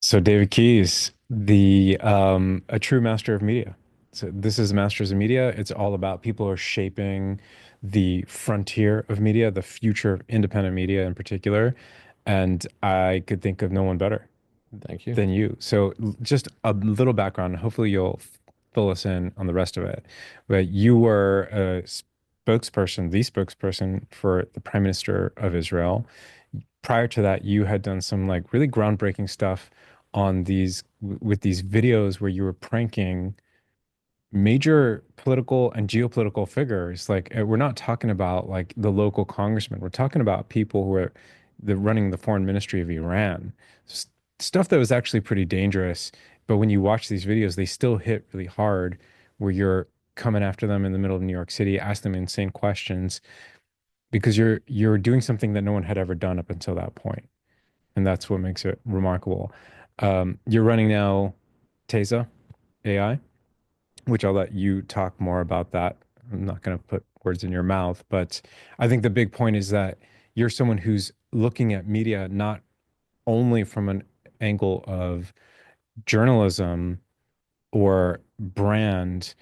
So David Keyes, the a true master of media. So this is Masters of Media. It's all about people who are shaping the frontier of media, the future of independent media in particular. And I could think of no one better Thank you. than you. So just a little background. Hopefully you'll fill us in on the rest of it. But you were a spokesperson, the spokesperson for the Prime Minister of Israel. Prior to that, you had done some like really groundbreaking stuff on with these videos where you were pranking major political and geopolitical figures. Like we're not talking about like the local congressman. We're talking about people who are running the foreign ministry of Iran. S- Stuff that was actually pretty dangerous. But when you watch these videos, they still hit really hard where you're coming after them in the middle of New York City, ask them insane questions because you're doing something that no one had ever done up until that point, and that's what makes it remarkable. You're running now Teza AI, which I'll let you talk more about that. I'm not going to put words in your mouth, but I think the big point is that you're someone who's looking at media not only from an angle of journalism or brand,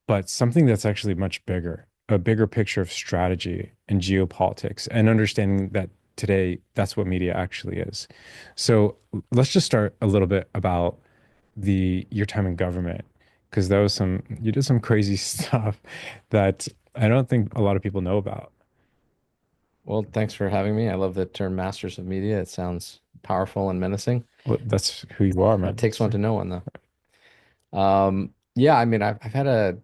but something that's actually much bigger, a bigger picture of strategy and geopolitics, and understanding that today that's what media actually is. So let's just start a little bit about the your time in government, because that was some you did some crazy stuff that I don't think a lot of people know about. Well, thanks for having me. I love the term masters of media. It sounds powerful and menacing. Well, that's who you are, It man. takes one to know one, though. Yeah, I mean, I've had a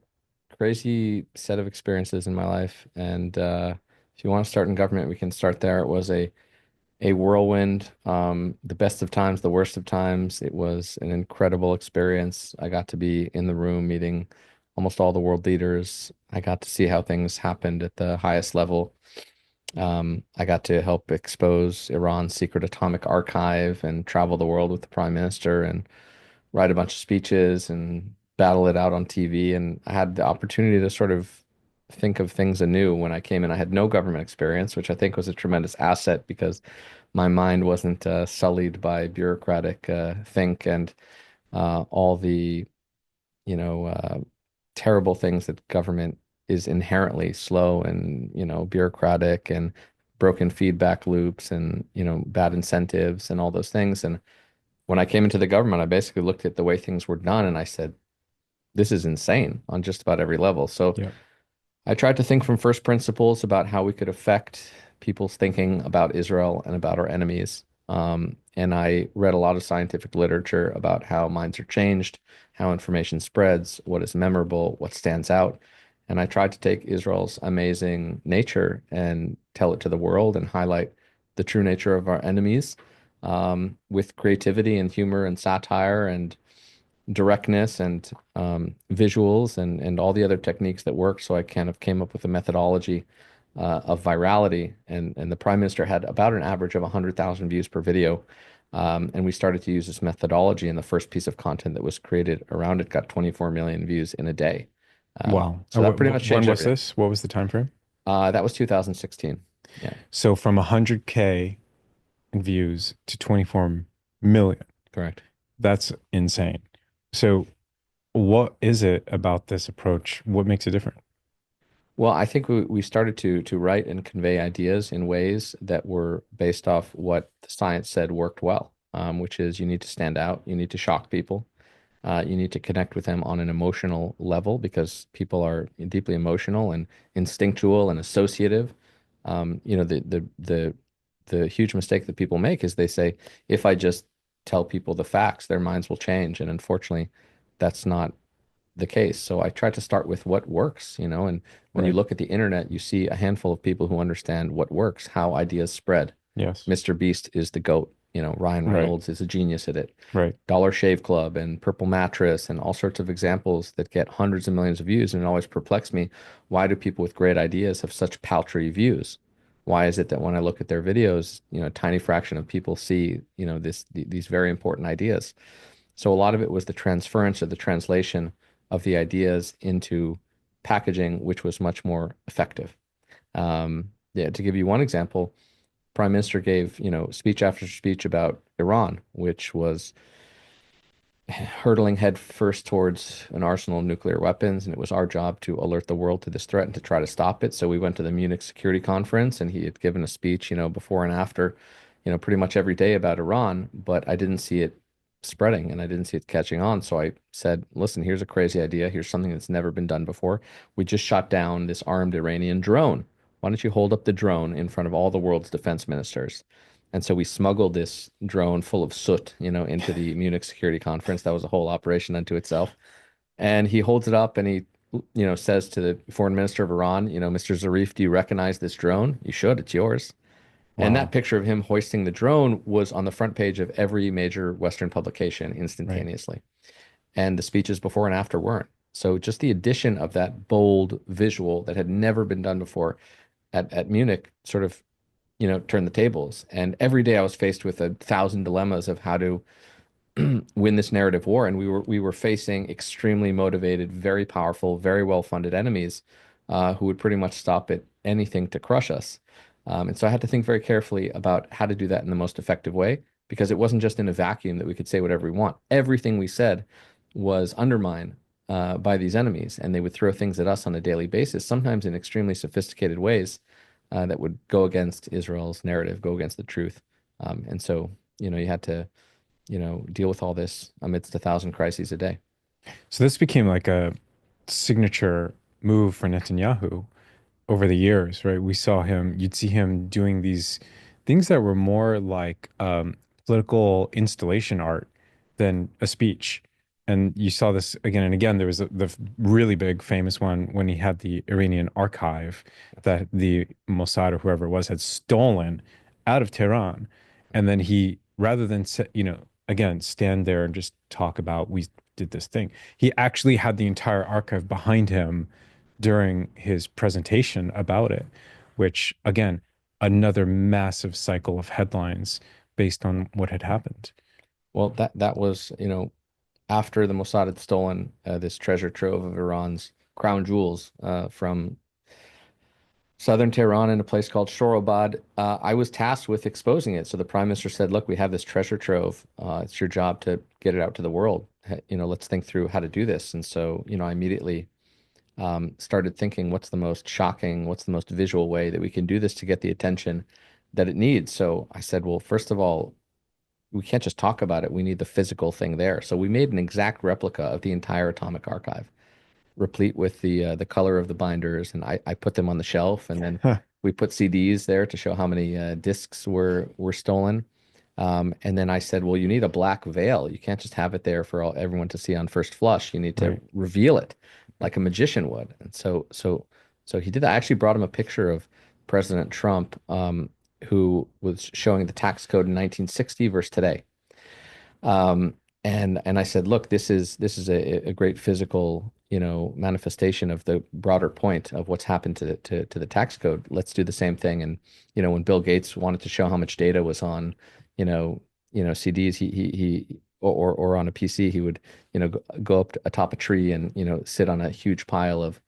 crazy set of experiences in my life, and if you want to start in government, we can start there. It was a whirlwind, the best of times, the worst of times. It was an incredible experience. I got to be in the room meeting almost all the world leaders. I got to see how things happened at the highest level. I got to help expose Iran's secret atomic archive and travel the world with the prime minister and write a bunch of speeches and battle it out on TV. And I had the opportunity to sort of think of things anew when I came in. I had no government experience, which I think was a tremendous asset because my mind wasn't sullied by bureaucratic think and all the, you know, terrible things that government is inherently slow and, bureaucratic and broken feedback loops and, bad incentives and all those things. And when I came into the government, I basically looked at the way things were done and I said, this is insane on just about every level. So Yeah. I tried to think from first principles about how we could affect people's thinking about Israel and about our enemies. And I read a lot of scientific literature about how minds are changed, how information spreads, what is memorable, what stands out. And I tried to take Israel's amazing nature and tell it to the world and highlight the true nature of our enemies, with creativity and humor and satire and directness and visuals and all the other techniques that work. So I kind of came up with a methodology of virality, and the prime minister had about an average of 100,000 views per video. And we started to use this methodology, and the first piece of content that was created around it got 24 million views in a day. Wow. So that pretty much When changed was everything. this? What was the time frame? That was 2016. Yeah, So from 100K views to 24 million. correct. That's insane. So what is it about this approach? What makes it different? Well, I think we started to write and convey ideas in ways that were based off what the science said worked well, which is you need to stand out, you need to shock people, you need to connect with them on an emotional level because people are deeply emotional and instinctual and associative. The huge mistake that people make is they say, if I just tell people the facts, their minds will change. And unfortunately, that's not the case. So I try to start with what works, and when you Right. look at the internet, you see a handful of people who understand what works, how ideas spread. Yes. Mr. Beast is the GOAT. Ryan Right. Reynolds is a genius at it. Right. Dollar Shave Club and Purple Mattress and all sorts of examples that get hundreds of millions of views. And it always perplexed me. Why do people with great ideas have such paltry views? Why is it that when I look at their videos, a tiny fraction of people see, these very important ideas? So a lot of it was the transference or the translation of the ideas into packaging, which was much more effective. Yeah, to give you one example, Prime Minister gave, speech after speech about Iran, which was hurtling head first towards an arsenal of nuclear weapons, and it was our job to alert the world to this threat and to try to stop it. So we went to the Munich Security Conference, and he had given a speech, before and after, pretty much every day about Iran, but I didn't see it spreading and I didn't see it catching on. So I said, listen, here's a crazy idea. Here's something that's never been done before. We just shot down this armed Iranian drone. Why don't you hold up the drone in front of all the world's defense ministers? And so we smuggled this drone full of soot, into the Munich Security Conference. That was a whole operation unto itself. And he holds it up and he, says to the foreign minister of Iran, Mr. Zarif, do you recognize this drone? You should, it's yours. And that Wow. picture of him hoisting the drone was on the front page of every major Western publication Right. instantaneously. And the speeches before and after weren't. So just the addition of that bold visual that had never been done before at Munich sort of, turned the tables. And every day I was faced with 1,000 dilemmas of how to win this narrative war, and we were facing extremely motivated, very powerful, very well-funded enemies who would pretty much stop at anything to crush us. And so I had to think very carefully about how to do that in the most effective way, because it wasn't just in a vacuum that we could say whatever we want. Everything we said was undermined by these enemies, and they would throw things at us on a daily basis, sometimes in extremely sophisticated ways that would go against Israel's narrative, go against the truth. And so, you had to deal with all this amidst 1,000 crises a day. So this became like a signature move for Netanyahu over the years, right? You'd see him doing these things that were more like political installation art than a speech. And you saw this again and again. There was the really big famous one when he had the Iranian archive that the Mossad or whoever it was had stolen out of Tehran. And then he, rather than, again, stand there and just talk about, we did this thing, he actually had the entire archive behind him during his presentation about it, which again, another massive cycle of headlines based on what had happened. Well, that was, after the Mossad had stolen this treasure trove of Iran's crown jewels from southern Tehran in a place called Shorobad. I was tasked with exposing it. So the prime minister said, "Look, we have this treasure trove. It's your job to get it out to the world. Let's think through how to do this." And so, I immediately started thinking, what's the most shocking, what's the most visual way that we can do this to get the attention that it needs? So I said, well, first of all, we can't just talk about it. We need the physical thing there. So we made an exact replica of the entire atomic archive, replete with the color of the binders, and I put them on the shelf, and then Huh, we put CDs there to show how many discs were stolen. And then I said, well, you need a black veil. You can't just have it there for everyone to see on first flush. You need to right. reveal it like a magician would. And so he did that. I actually brought him a picture of President Trump, who was showing the tax code in 1960 versus today. Um, and I said, look, this is a great physical, manifestation of the broader point of what's happened to the tax code. Let's do the same thing. And when Bill Gates wanted to show how much data was on, CDs, or on a PC, he would, go up atop a tree and sit on a huge pile of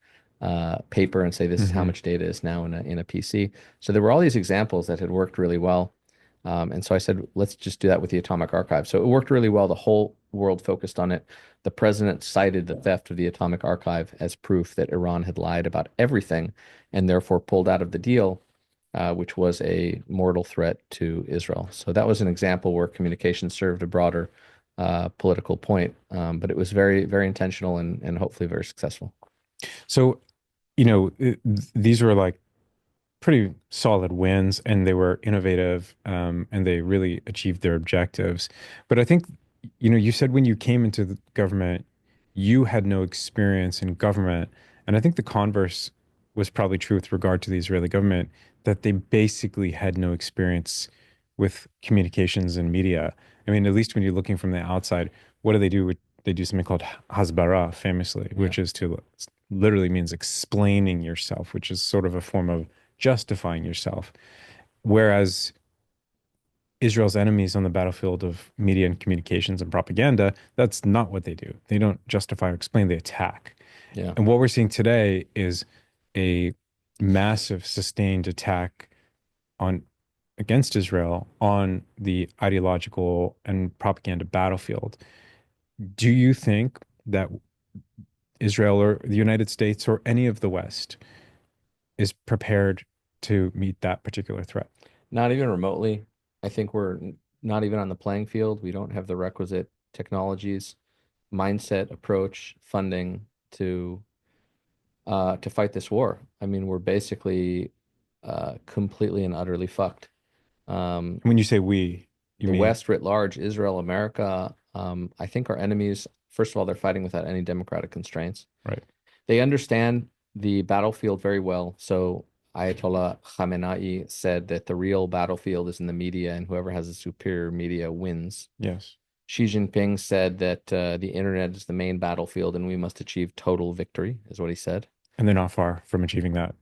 paper and say, this is how Hmm. much data is now in a PC. So there were all these examples that had worked really well. And so I said, let's just do that with the Atomic Archive. So it worked really well. The whole world focused on it. The president cited the theft of the Atomic Archive as proof that Iran had lied about everything and therefore pulled out of the deal, which was a mortal threat to Israel. So that was an example where communication served a broader political point, but it was very, very intentional and hopefully very successful. So, these were like pretty solid wins and they were innovative, and they really achieved their objectives. But I think, you said when you came into the government, you had no experience in government. And I think the converse was probably true with regard to the Israeli government, that they basically had no experience with communications and media. I mean, at least when you're looking from the outside, what do they do? They do something called hasbara, famously, Yeah. which is to literally means explaining yourself, which is sort of a form of justifying yourself. Whereas Israel's enemies on the battlefield of media and communications and propaganda, that's not what they do. They don't justify or explain, they attack. Yeah. And what we're seeing today is a massive sustained attack on against Israel on the ideological and propaganda battlefield. Do you think that Israel or the United States or any of the West is prepared to meet that particular threat? Not even remotely. I think we're not even on the playing field. We don't have the requisite technologies, mindset, approach, funding to fight this war. I mean, we're basically completely and utterly fucked. Um, When you say we, you the mean, West writ large, Israel, America, I think our enemies, first of all, they're fighting without any democratic constraints. right? They understand the battlefield very well. So Ayatollah Khamenei said that the real battlefield is in the media, and whoever has the superior media wins. Yes. Xi Jinping said that the internet is the main battlefield, and we must achieve total victory, is what he said. And they're not far from achieving that, I can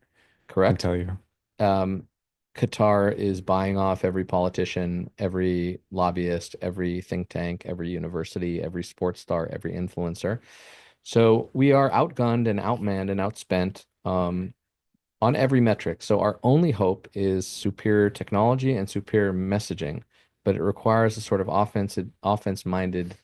Correct? tell you. Um, Qatar is buying off every politician, every lobbyist, every think tank, every university, every sports star, every influencer. So we are outgunned and outmanned and outspent on every metric. So our only hope is superior technology and superior messaging, but it requires a sort of offense-minded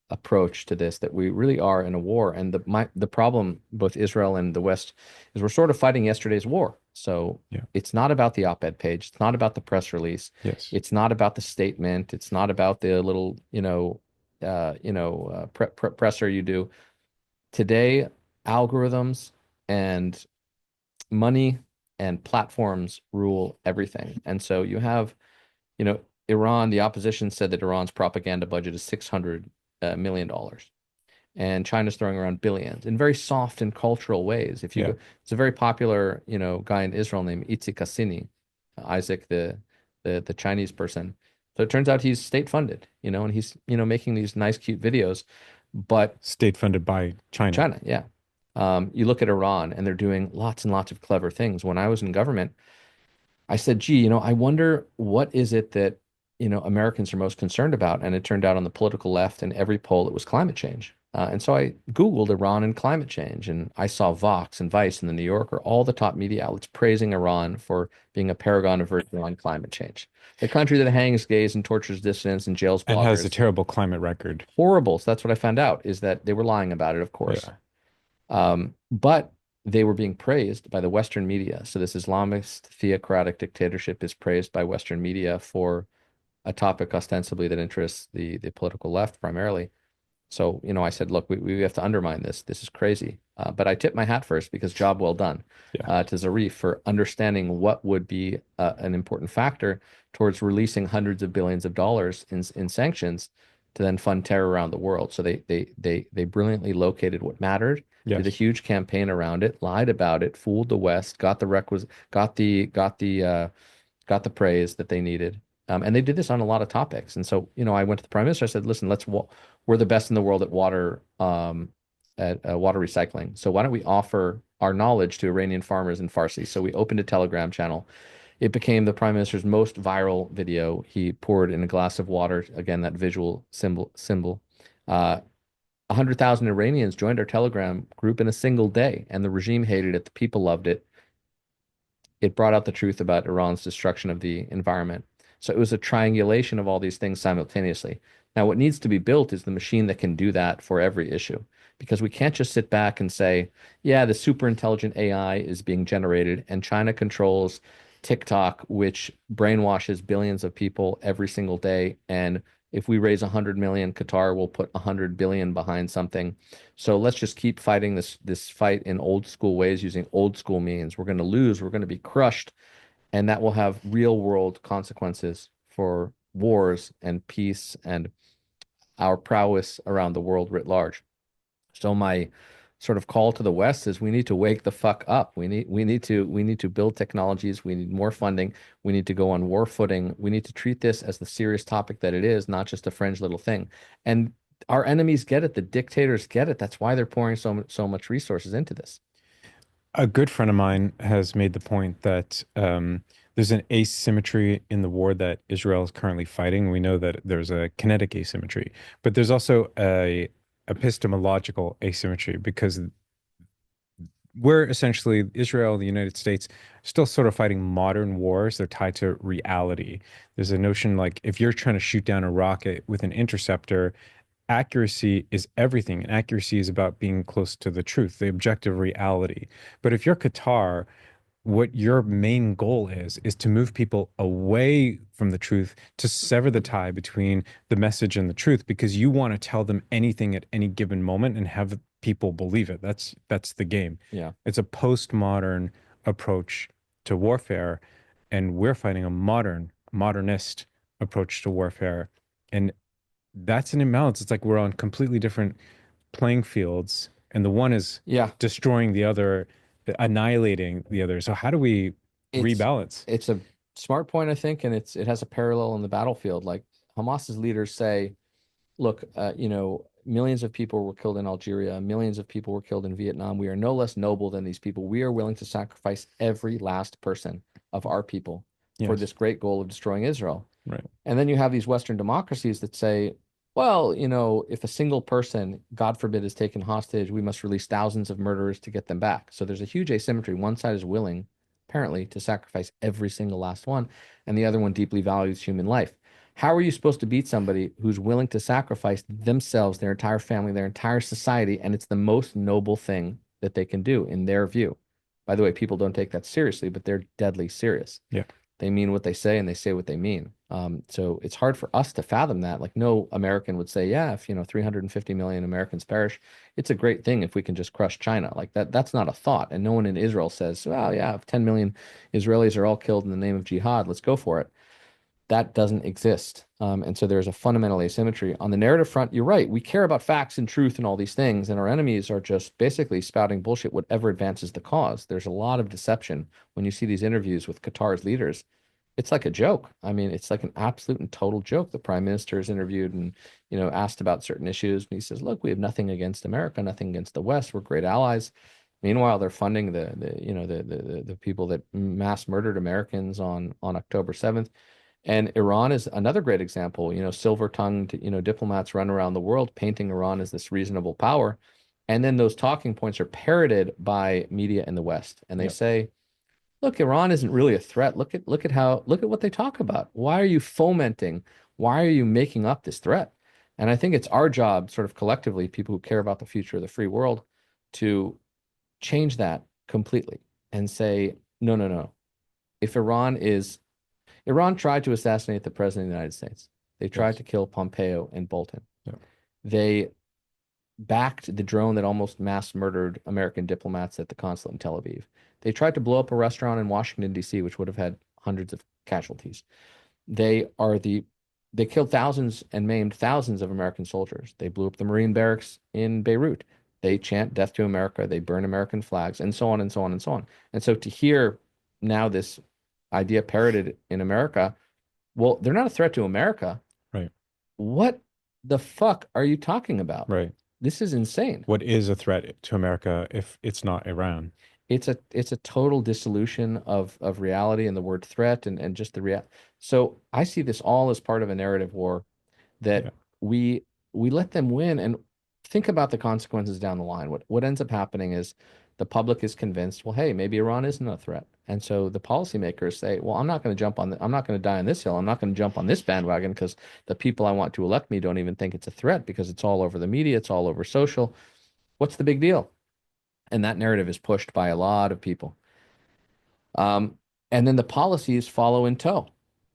approach to this that we really are in a war. And the problem, both Israel and the West, is we're sort of fighting yesterday's war. So Yeah. it's not about the op-ed page. It's not about the press release. Yes. It's not about the statement. It's not about the little, presser you do. Today, algorithms and money and platforms rule everything. And so you have, you know, Iran, the opposition said that Iran's propaganda budget is $600 million dollars. And China's throwing around billions in very soft and cultural ways. If you Yeah. go, it's a very popular, guy in Israel named Itzik Hassini, Isaac, the Chinese person. So it turns out he's state funded, and he's, making these nice, cute videos. But State funded by China. China, yeah. You look at Iran and they're doing lots and lots of clever things. When I was in government, I said, gee, I wonder what is it that, Americans are most concerned about? And it turned out on the political left in every poll, it was climate change. And so I Googled Iran and climate change, and I saw Vox and Vice and the New Yorker, all the top media outlets praising Iran for being a paragon of virtue on climate change. The country that hangs gays and tortures dissidents and jails And has a bloggers. terrible climate record. Horrible. So that's what I found out, is that they were lying about it, of course. Yeah. But they were being praised by the Western media. So this Islamist theocratic dictatorship is praised by Western media for a topic ostensibly that interests the political left primarily. So, I said, look, we have to undermine this. This is crazy. But I tipped my hat first, because job well done, Yeah. to Zarif for understanding what would be an important factor towards releasing hundreds of billions of dollars in sanctions to then fund terror around the world. So they brilliantly located what mattered, did a Yes. huge campaign around it, lied about it, fooled the West, got the requisite, got the praise that they needed. And they did this on a lot of topics. And so, I went to the prime minister. I said, listen, we're the best in the world at water recycling. So why don't we offer our knowledge to Iranian farmers in Farsi? So we opened a Telegram channel. It became the prime minister's most viral video. He poured in a glass of water, again, that visual symbol. 100,000 Iranians joined our Telegram group in a single day, and the regime hated it. The people loved it. It brought out the truth about Iran's destruction of the environment. So it was a triangulation of all these things simultaneously. Now, what needs to be built is the machine that can do that for every issue, because we can't just sit back and say, yeah, the super intelligent AI is being generated and China controls TikTok, which brainwashes billions of people every single day. And if we raise 100 million, Qatar will put 100 billion behind something. So let's just keep fighting this fight in old school ways using old school means. We're going to lose, we're going to be crushed, and that will have real world consequences for wars and peace and our prowess around the world writ large. So my sort of call to the West is we need to wake the fuck up. We need to build technologies. We need more funding. We need to go on war footing. We need to treat this as the serious topic that it is, not just a fringe little thing. And our enemies get it. The dictators get it. That's why they're pouring so much resources into this. A good friend of mine has made the point that there's an asymmetry in the war that Israel is currently fighting. We know that there's a kinetic asymmetry, but there's also a epistemological asymmetry because we're essentially Israel, the United States, still sort of fighting modern wars. They're tied to reality. There's a notion like if you're trying to shoot down a rocket with an interceptor, accuracy is everything. And accuracy is about being close to the truth, the objective reality. But if you're Qatar, what your main goal is to move people away from the truth, to sever the tie between the message and the truth, because you want to tell them anything at any given moment and have people believe it. That's the game. Yeah. It's a postmodern approach to warfare, and we're fighting a modernist approach to warfare. And that's an imbalance. It's like we're on completely different playing fields, and the one is Yeah. destroying the other, annihilating the other. So how do we It's rebalance? it's a smart point, I think, and it has a parallel in the battlefield. Like Hamas's leaders say, look, millions of people were killed in Algeria, millions of people were killed in Vietnam. We are no less noble than these people. We are willing to sacrifice every last person of our people for Yes. this great goal of destroying Israel. Right. And then you have these Western democracies that say, well, if a single person, God forbid, is taken hostage, we must release thousands of murderers to get them back. So there's a huge asymmetry. One side is willing, apparently, to sacrifice every single last one, and the other one deeply values human life. How are you supposed to beat somebody who's willing to sacrifice themselves, their entire family, their entire society, and it's the most noble thing that they can do in their view? By the way, people don't take that seriously, but they're deadly serious. Yeah. They mean what they say and they say what they mean. So it's hard for us to fathom that. Like no American would say, yeah, if 350 million Americans perish, it's a great thing if we can just crush China. Like that's not a thought. And no one in Israel says, well, yeah, if 10 million Israelis are all killed in the name of jihad, let's go for it. That doesn't exist. And so there's a fundamental asymmetry. On the narrative front, you're right. We care about facts and truth and all these things, and our enemies are just basically spouting bullshit, whatever advances the cause. There's a lot of deception when you see these interviews with Qatar's leaders. It's like a joke. I mean, it's like an absolute and total joke. The prime minister is interviewed and, asked about certain issues, and he says, "Look, we have nothing against America, nothing against the West. We're great allies." Meanwhile, they're funding the people that mass murdered Americans on October 7th. And Iran is another great example. Silver-tongued, diplomats run around the world painting Iran as this reasonable power. And then those talking points are parroted by media in the West. And they Yep. say, look, Iran isn't really a threat. Look at what they talk about. Why are you fomenting? Why are you making up this threat? And I think it's our job, sort of collectively, people who care about the future of the free world, to change that completely and say, no, no, no. If Iran tried to assassinate the president of the United States. They tried Yes. to kill Pompeo and Bolton. Yep. They backed the drone that almost mass murdered American diplomats at the consulate in Tel Aviv. They tried to blow up a restaurant in Washington, D.C., which would have had hundreds of casualties. They are they killed thousands and maimed thousands of American soldiers. They blew up the Marine barracks in Beirut. They chant death to America. They burn American flags, and so on and so on and so on. And so to hear now this idea parroted in America, well, they're not a threat to America. Right. What the fuck are you talking about? Right. This is insane. What is a threat to America if it's not Iran? It's a total dissolution of reality and the word threat and just the real. So I see this all as part of a narrative war that Yeah. we we let them win and think about the consequences down the line. What ends up happening is the public is convinced, well, hey, maybe Iran isn't a threat. And so the policymakers say, well, I'm not going to die on this hill. I'm not going to jump on this bandwagon because the people I want to elect me don't even think it's a threat because it's all over the media, it's all over social. What's the big deal? And that narrative is pushed by a lot of people. Um, and then the policies follow in tow.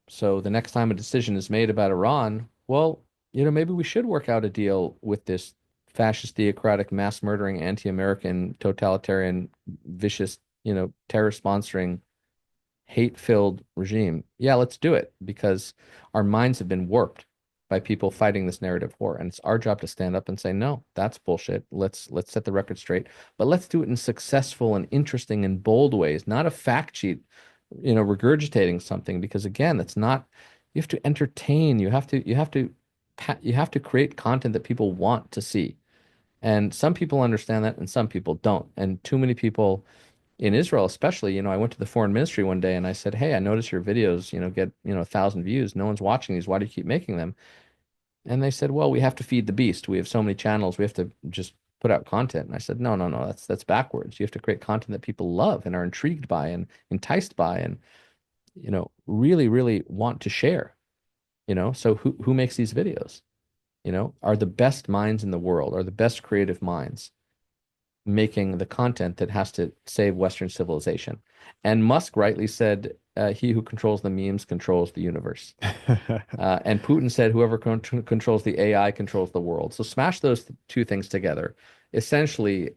So the next time a decision is made about Iran, well, maybe we should work out a deal with this fascist, theocratic, mass murdering, anti-American, totalitarian, vicious, terror sponsoring, hate-filled regime. Yeah, let's do it because our minds have been warped by people fighting this narrative war, and it's our job to stand up and say, no, that's bullshit. Let's set the record straight, but let's do it in successful and interesting and bold ways, not a fact sheet, regurgitating something because again, that's not. You have to entertain. You have to create content that people want to see. And some people understand that and some people don't. And too many people in Israel, especially, I went to the foreign ministry one day and I said, hey, I notice your videos, get, 1,000 views. No one's watching these. Why do you keep making them? And they said, well, we have to feed the beast. We have so many channels. We have to just put out content. And I said, no, no, no, that's backwards. You have to create content that people love and are intrigued by and enticed by and, really, really want to share, So who makes these videos? are the best minds in the world, are the best creative minds making the content that has to save Western civilization. And Musk rightly said, he who controls the memes controls the universe. And Putin said, whoever controls the AI controls the world. So smash those two things together. Essentially,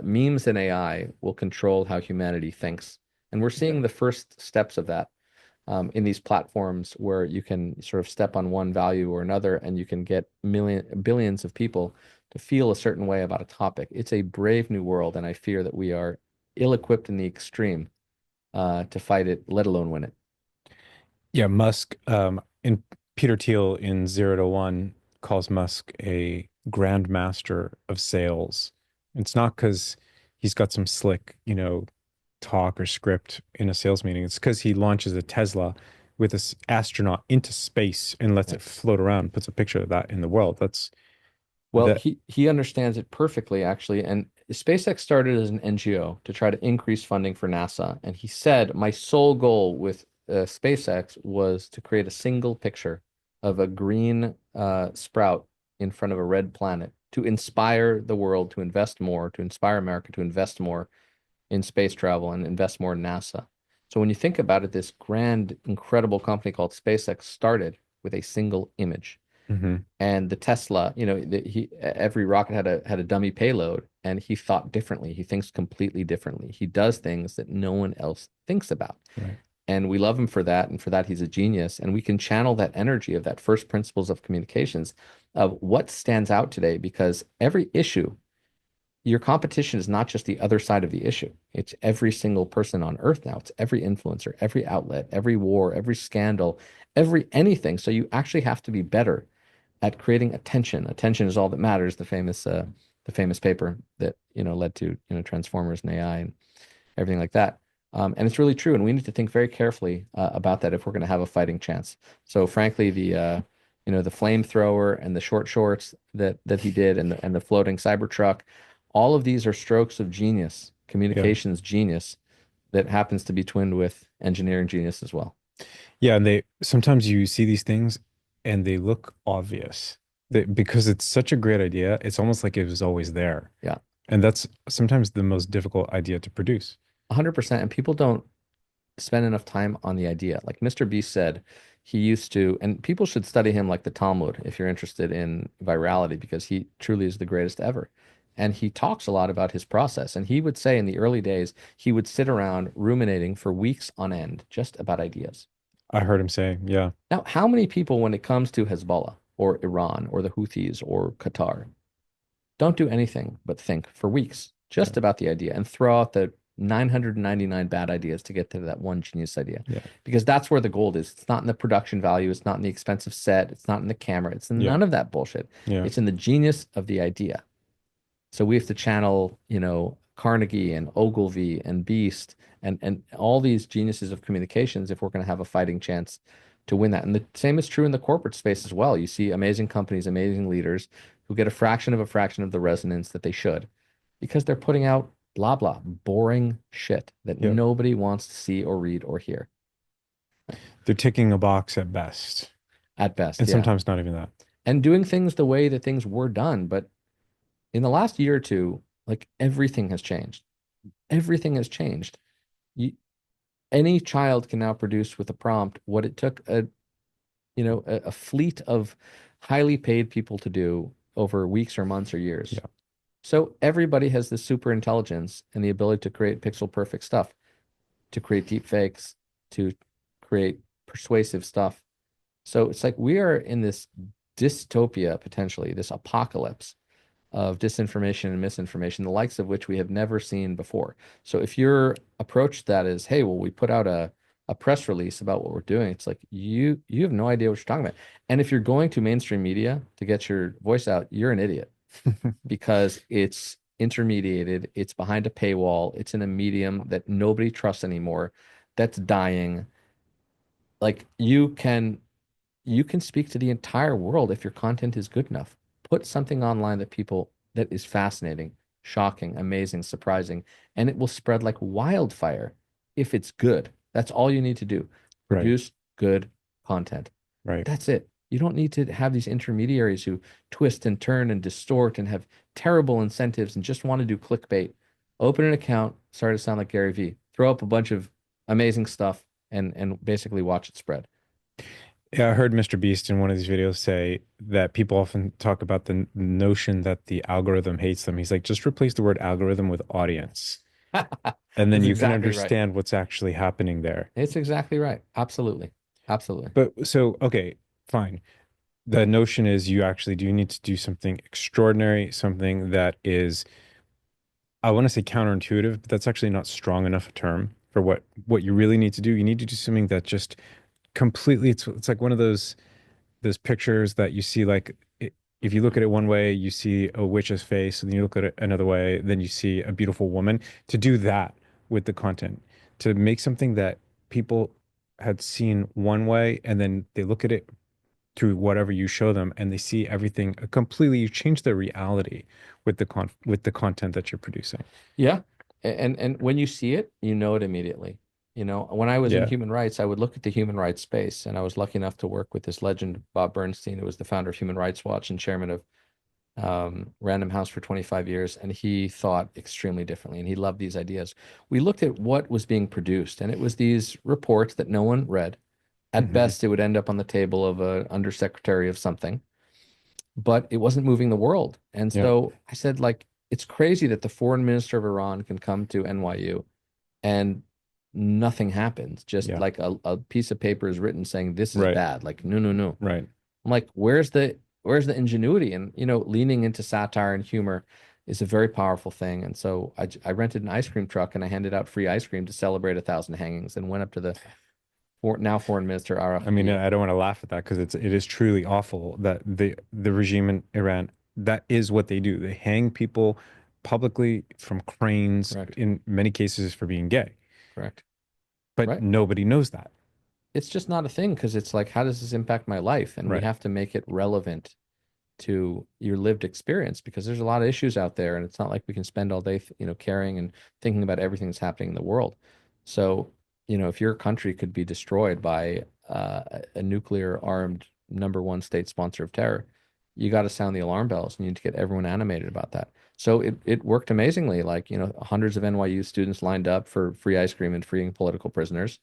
memes and AI will control how humanity thinks. And we're Yeah. seeing the first steps of that in these platforms where you can sort of step on one value or another, and you can get billions of people to feel a certain way about a topic. It's a brave new world, and I fear that we are ill-equipped in the extreme to fight it, let alone win it. Yeah, Musk, in Peter Thiel in Zero to One calls Musk a grandmaster of sales. It's not because he's got some slick, talk or script in a sales meeting. It's because he launches a Tesla with this astronaut into space and lets Yeah. it float around, puts a picture of that in the world. That's Well, that. he understands it perfectly, actually. And SpaceX started as an NGO to try to increase funding for NASA. And he said, my sole goal with SpaceX was to create a single picture of a green sprout in front of a red planet to inspire the world to invest more, to inspire America to invest more in space travel and invest more in NASA. So when you think about it, this grand, incredible company called SpaceX started with a single image. Mhm. And the Tesla, every rocket had a dummy payload, and he thought differently. He thinks completely differently. He does things that no one else thinks about. Right. And we love him for that, and for that he's a genius. And we can channel that energy of that first principles of communications of what stands out today, because every issue, your competition is not just the other side of the issue. It's every single person on earth now. It's every influencer, every outlet, every war, every scandal, every anything. So you actually have to be better at creating attention. Attention is all that matters. The famous paper that led to Transformers and AI and everything like that. And it's really true. And we need to think very carefully about that if we're going to have a fighting chance. So frankly, the flamethrower and the short shorts that he did, and the floating Cybertruck, all of these are strokes of genius, Yeah. communications genius that happens to be twinned with engineering genius as well. Yeah, and they sometimes you see these things and they look obvious. Because it's such a great idea, it's almost like it was always there. Yeah, And that's sometimes the most difficult idea to produce. 100%. And people don't spend enough time on the idea. Like Mr. Beast said, he used to, and people should study him like the Talmud if you're interested in virality, because he truly is the greatest ever. And he talks a lot about his process. And he would say in the early days, he would sit around ruminating for weeks on end just about ideas. I heard him saying, yeah, Now, how many people, when it comes to Hezbollah or Iran or the Houthis or Qatar, don't do anything but think for weeks yeah, just about the idea and throw out the 999 bad ideas to get to that one genius idea. yeah, Because that's where the gold is. It's not in the production value. It's not in the expensive set. It's not in the camera. It's in yeah, none of that bullshit. yeah. It's in the genius of the idea. So we have to channel, Carnegie and Ogilvy and Beast and all these geniuses of communications if we're going to have a fighting chance to win that. And the same is true in the corporate space as well. You see amazing companies, amazing leaders who get a fraction of the resonance that they should because they're putting out blah blah, boring shit that Yeah. nobody wants to see or read or hear They're ticking a box at best, at best. and Yeah. sometimes not even that. And doing things the way that things were done. But in the last year or two, like everything has changed. Everything has changed. You, any child can now produce with a prompt what it took a fleet of highly paid people to do over weeks or months or years. Yeah, So everybody has this super intelligence and the ability to create pixel perfect stuff, to create deep fakes, to create persuasive stuff. So it's like we are in this dystopia potentially, this apocalypse of disinformation and misinformation, the likes of which we have never seen before. So if your approach to that is, hey, well, we put out a press release about what we're doing, it's like you have no idea what you're talking about. And if you're going to mainstream media to get your voice out, you're an idiot because it's intermediated, it's behind a paywall, it's in a medium that nobody trusts anymore, that's dying. Like you can speak to the entire world if your content is good enough. Put something online that is fascinating, shocking, amazing, surprising, and it will spread like wildfire if it's good. That's all you need to do. right, Produce good content. right. That's it. You don't need to have these intermediaries who twist and turn and distort and have terrible incentives and just want to do clickbait. Open an account, start to sound like Gary Vee, throw up a bunch of amazing stuff and basically watch it spread. Yeah, I heard Mr. Beast in one of these videos say that people often talk about the notion that the algorithm hates them. He's like, just replace the word algorithm with audience, and then That's you can exactly right. understand what's actually happening there. It's exactly right. Absolutely. Absolutely. But so, okay, fine. The notion is you actually do need to do something extraordinary, something that is, I want to say counterintuitive, but that's actually not strong enough a term for what you really need to do. You need to do something that just completely, it's like one of those pictures that you see like if you look at it one way, you see a witch's face, and then you look at it another way, then you see a beautiful woman. To do that with the content, to make something that people had seen one way, and then they look at it through whatever you show them, and they see everything completely. You change their reality with the content that you're producing. Yeah. And when you see it, you know it immediately. You know, when I was in Yeah. human rights, I would look at the human rights space, and I was lucky enough to work with this legend, Bob Bernstein, who was the founder of Human Rights Watch and chairman of Random House for 25 years, and he thought extremely differently, and he loved these ideas. We looked at what was being produced, and it was these reports that no one read. At Hmm. best, it would end up on the table of a undersecretary of something, but it wasn't moving the world. And Yeah. so I said, like, it's crazy that the foreign minister of Iran can come to NYU and nothing happens. Just Yeah. like a piece of paper is written saying this is Right. bad. Like, no, no, no. Right. I'm like, where's the ingenuity? And leaning into satire and humor is a very powerful thing. And so I rented an ice cream truck and I handed out free ice cream to celebrate 1,000 hangings and went up to the now foreign minister I mean, Arafati. I don't want to laugh at that because it is truly awful that the regime in Iran, that is what they do. They hang people publicly from cranes Correct. in many cases for being gay, Correct. but Right. nobody knows that. It's just not a thing because it's like, how does this impact my life? And we Right. have to make it relevant to your lived experience because there's a lot of issues out there, and it's not like we can spend all day, caring and thinking about everything that's happening in the world. So, if your country could be destroyed by a nuclear armed number one state sponsor of terror, you got to sound the alarm bells. And you need to get everyone animated about that. So it worked amazingly. Like, hundreds of NYU students lined up for free ice cream and freeing political prisoners.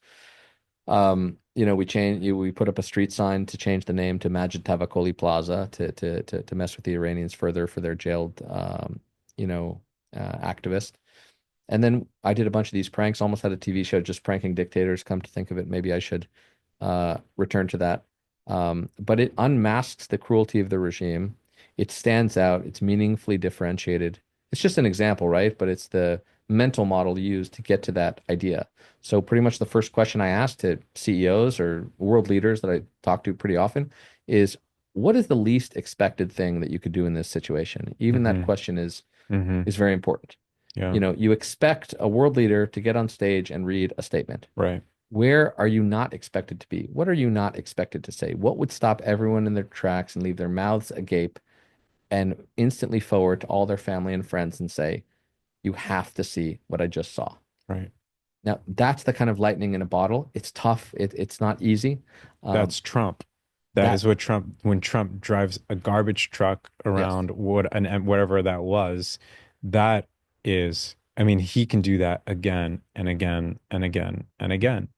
We put up a street sign to change the name to Majid Tavakoli Plaza to mess with the Iranians further for their jailed activist. And then I did a bunch of these pranks, almost had a TV show just pranking dictators. Come to think of it, maybe I should return to that. But it unmasks the cruelty of the regime. It stands out. It's meaningfully differentiated. It's just an example, right? But it's the mental model used to get to that idea. So pretty much the first question I ask to CEOs or world leaders that I talk to pretty often is, what is the least expected thing that you could do in this situation? Even that Hmm. question is Hmm. is very important. Yeah. You expect a world leader to get on stage and read a statement. Right. Where are you not expected to be? What are you not expected to say? What would stop everyone in their tracks and leave their mouths agape and instantly forward to all their family and friends and say, you have to see what I just saw? Right. Now, that's the kind of lightning in a bottle. It's tough. It's not easy. Um, That's Trump. That that, is what Trump, when Trump drives a garbage truck yes, around and whatever that was, that is, I mean, he can do that again and again and again and again.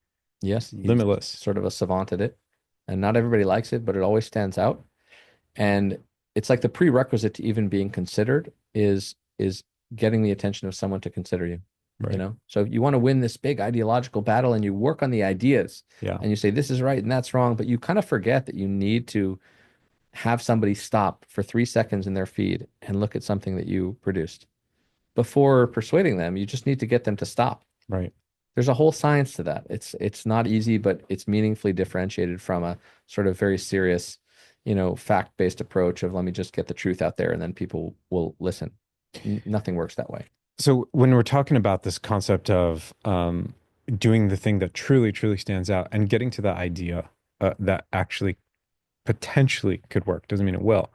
yes, he's Limitless. sort of a savant at it. And not everybody likes it, but it always stands out. And it's like the prerequisite to even being considered is getting the attention of someone to consider you, Right. So you want to win this big ideological battle and you work on the ideas Yeah. and you say this is right and that's wrong, but you kind of forget that you need to have somebody stop for 3 seconds in their feed and look at something that you produced. Before persuading them, you just need to get them to stop. Right. There's a whole science to that. It's not easy, but it's meaningfully differentiated from a sort of very serious, fact-based approach of let me just get the truth out there and then people will listen. Nothing works that way. So when we're talking about this concept of doing the thing that truly, truly stands out and getting to that idea that actually potentially could work, doesn't mean it will.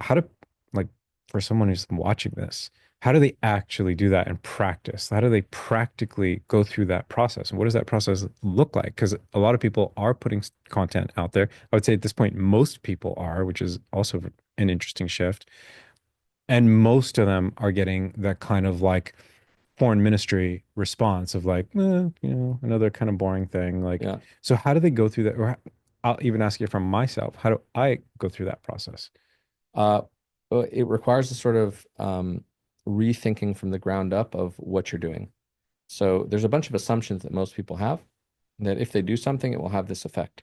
How to, like, for someone who's watching this, how do they actually do that in practice? How do they practically go through that process? And what does that process look like? Because a lot of people are putting content out there. I would say at this point, most people are, which is also an interesting shift. And most of them are getting that kind of like foreign ministry response of like, another kind of boring thing. Like, Yeah. so how do they go through that? Or I'll even ask you from myself, how do I go through that process? Uh, it requires a sort of rethinking from the ground up of what you're doing. So there's a bunch of assumptions that most people have that if they do something, it will have this effect.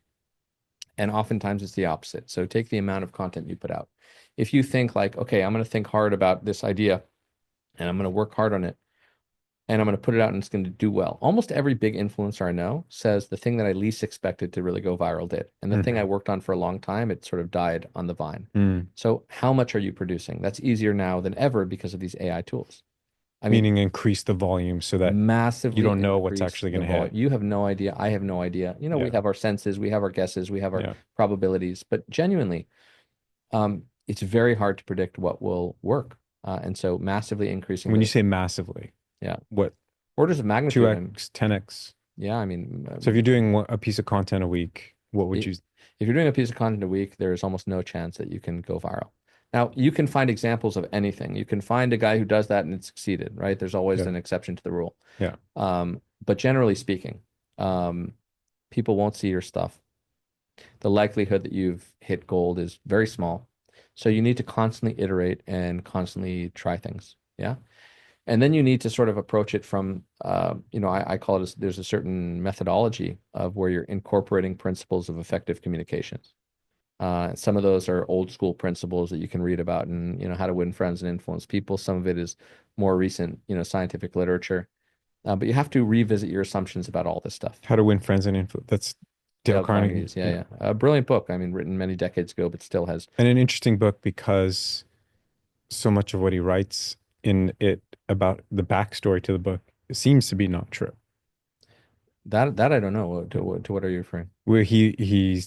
And oftentimes it's the opposite. So take the amount of content you put out. If you think like, okay, I'm going to think hard about this idea and I'm going to work hard on it and I'm going to put it out and it's going to do well. Almost every big influencer I know says the thing that I least expected to really go viral did. And the thing I Hmm. worked on for a long time, it sort of died on the vine. Mm. So how much are you producing? That's easier now than ever because of these AI tools. I mean, Meaning increase the volume so that you massively don't know what's increase actually the going to hit. volume. You have no idea. I have no idea. We Yeah. have our senses, we have our guesses, we have our Yeah. probabilities, but genuinely, it's very hard to predict what will work. And so massively increasing When you the, say massively, yeah, what, orders of magnitude. And 2x, 10x? yeah, I mean, So if you're doing a piece of content a week, what would if you? you're doing a piece of content a week, there is almost no chance that you can go viral. Now, you can find examples of anything. You can find a guy who does that and it succeeded, right? There's always Yeah. an exception to the rule. Yeah. But generally speaking, um, people won't see your stuff. The likelihood that you've hit gold is very small. So you need to constantly iterate and constantly try things. Yeah. And then you need to sort of approach it from, I call it, there's a certain methodology of where you're incorporating principles of effective communications. Some of those are old school principles that you can read about and, how to win friends and influence people. Some of it is more recent, scientific literature. But you have to revisit your assumptions about all this stuff. How to win friends and influence. That's Dale Dale Carnegie. Carnegie's, yeah, Yeah. yeah. A brilliant book. I mean, written many decades ago, but still has And an interesting book because so much of what he writes in it about the backstory to the book seems to be not true. that I don't know. Yeah. To what are you referring? Where he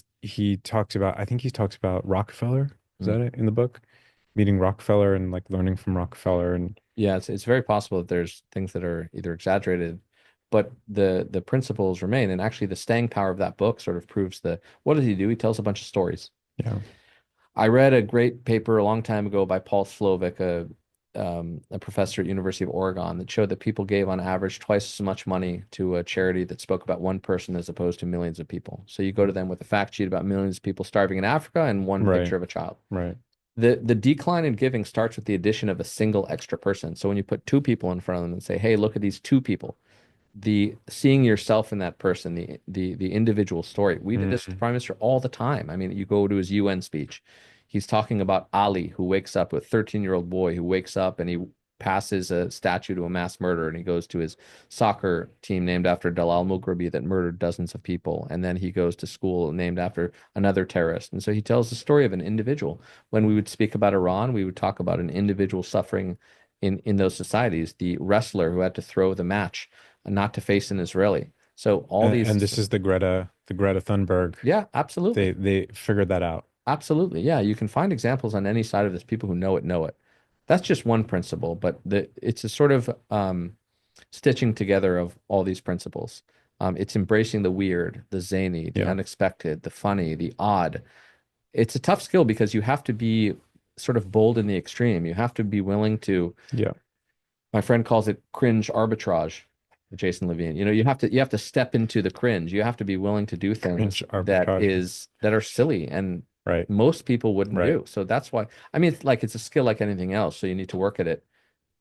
talks about, I think he talks about Rockefeller. Is Mm. that it in the book? Meeting Rockefeller and like learning from Rockefeller and Yeah, it's very possible that there's things that are either exaggerated, but the principles remain. And actually, the staying power of that book sort of proves the what does he do? He tells a bunch of stories. yeah. I read a great paper a long time ago by Paul Slovic, a professor at University of Oregon, that showed that people gave on average twice as much money to a charity that spoke about one person as opposed to millions of people. So you go to them with a fact sheet about millions of people starving in Africa and one Right. picture of a child. Right. The decline in giving starts with the addition of a single extra person. So when you put two people in front of them and say, "Hey, look at these two people," the seeing yourself in that person, the individual story. We did this with the Mm. prime minister all the time. I mean, you go to his UN speech. He's talking about Ali, who wakes up, a 13-year-old boy who wakes up and he passes a statue to a mass murderer, and he goes to his soccer team named after Dalal Mughrabi that murdered dozens of people, and then he goes to school named after another terrorist. And so he tells the story of an individual. When we would speak about Iran, we would talk about an individual suffering in those societies, the wrestler who had to throw the match not to face an Israeli. So all And these, this is the Greta Thunberg. yeah, absolutely. They figured that out. Absolutely. Yeah, you can find examples on any side of this. People who know it know it. That's just one principle, but it's a sort of stitching together of all these principles. It's embracing the weird, the zany, the Yeah. unexpected, the funny, the odd. It's a tough skill because you have to be sort of bold in the extreme. You have to be willing to, Yeah. my friend calls it cringe arbitrage, Jason Levine. You have to step into the cringe. You have to be willing to do things Cringe arbitrage. that are silly and Right. most people wouldn't Right. do. So that's why I mean it's a skill like anything else. So you need to work at it.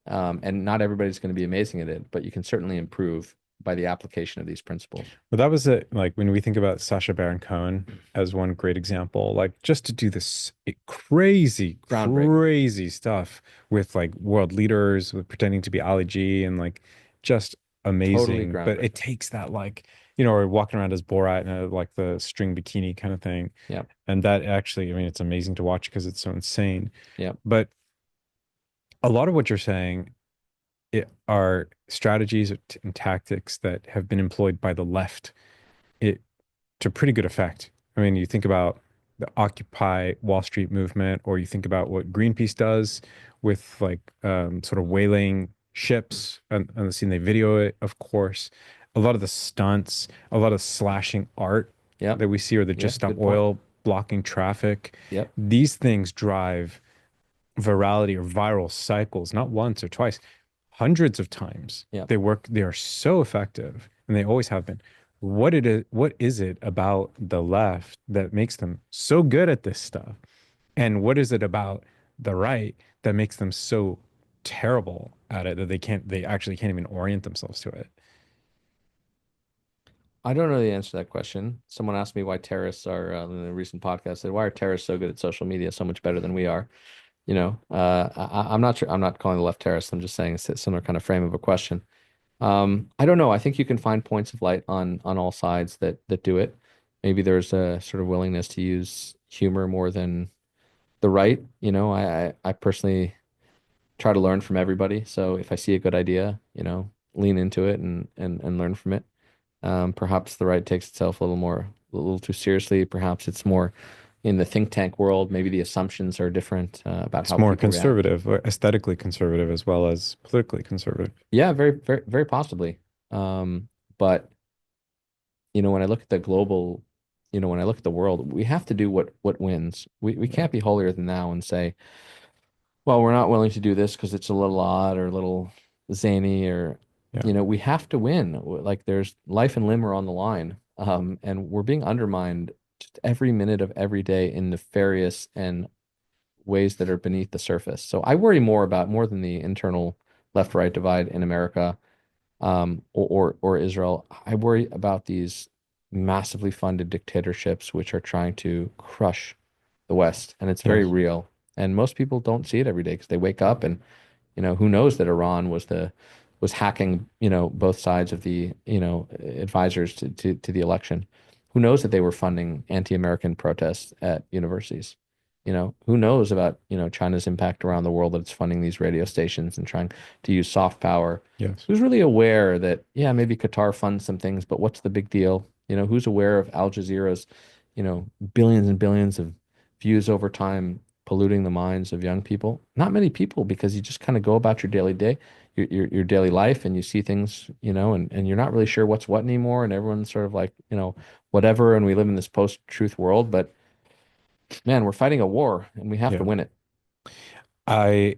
And not everybody's going to be amazing at it, but you can certainly improve by the application of these principles. Well, that was it. Like when we think about Sacha Baron Cohen as one great example, like just to do this crazy, Groundbreaking. crazy stuff with like world leaders, with pretending to be Ali G and like just Totally amazing. But it groundbreaking. takes that like, or walking around as Borat in like the string bikini kind of thing. Yeah. And that actually, I mean, it's amazing to watch because it's so insane. Yeah. But a lot of what you're saying are strategies and tactics that have been employed by the left it to pretty good effect. I mean, you think about the Occupy Wall Street movement, or you think about what Greenpeace does with like sort of whaling ships and the scene they video it, of course. A lot of the stunts, a lot of slashing art Yep. that we see, or the Yeah, Just Stop good point. Oil blocking traffic. Yep. These things drive virality or viral cycles, not once or twice, hundreds of times. Yep. They work, they are so effective, and they always have been. What is it about the left that makes them so good at this stuff? And what is it about the right that makes them so terrible at it that they actually can't even orient themselves to it? I don't know the answer to that question. Someone asked me why terrorists are in a recent podcast said, why are terrorists so good at social media, so much better than we are? I'm not sure. I'm not calling the left terrorists. I'm just saying it's a similar kind of frame of a question. I don't know. I think you can find points of light on all sides that do it. Maybe there's a sort of willingness to use humor more than the right. I personally try to learn from everybody. So if I see a good idea, lean into it and learn from it. Perhaps the right takes itself a little too seriously. Perhaps it's more in the think tank world. Maybe the assumptions are different about It's how more people react. conservative, or aesthetically conservative, as well as politically conservative. Yeah, very, very, very possibly. But when I look at the global, when I look at the world, we have to do what wins. We Yeah. can't be holier than thou and say, well, we're not willing to do this because it's a little odd or a little zany or, Yeah. we have to win. Like there's life and limb are on the line. And we're being undermined just every minute of every day in nefarious and ways that are beneath the surface. So I worry more than the internal left-right divide in America, or Israel. I worry about these massively funded dictatorships which are trying to crush the West, and it's very Yes. real. And most people don't see it every day because they wake up and who knows that Iran was hacking, both sides of the, advisors to the election. Who knows that they were funding anti-American protests at universities? Who knows about, China's impact around the world that it's funding these radio stations and trying to use soft power. Yes. Who's really aware that, yeah, maybe Qatar funds some things, but what's the big deal? Who's aware of Al Jazeera's, billions and billions of views over time polluting the minds of young people? Not many people, because you just kind of go about your daily day, your daily life, and you see things, and you're not really sure what's what anymore, and everyone's sort of like, whatever, and we live in this post-truth world, but man, we're fighting a war and we have to Yeah. win it. I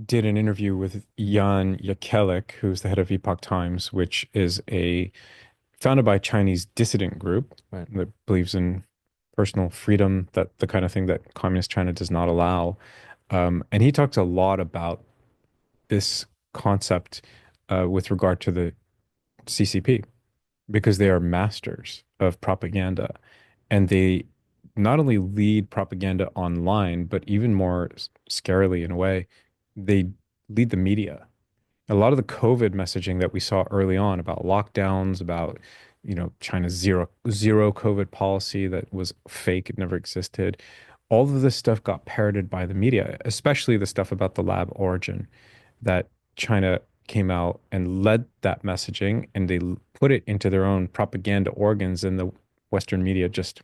did an interview with Jan Jekielek, who's the head of Epoch Times, which is a founded by a Chinese dissident group Right. that believes in personal freedom, that the kind of thing that communist China does not allow. And he talks a lot about this concept with regard to the CCP, because they are masters of propaganda, and they not only lead propaganda online, but even more scarily in a way, they lead the media. A lot of the COVID messaging that we saw early on about lockdowns, about China's zero COVID policy that was fake, it never existed. All of this stuff got parroted by the media, especially the stuff about the lab origin, that China came out and led that messaging, and they put it into their own propaganda organs, and the Western media just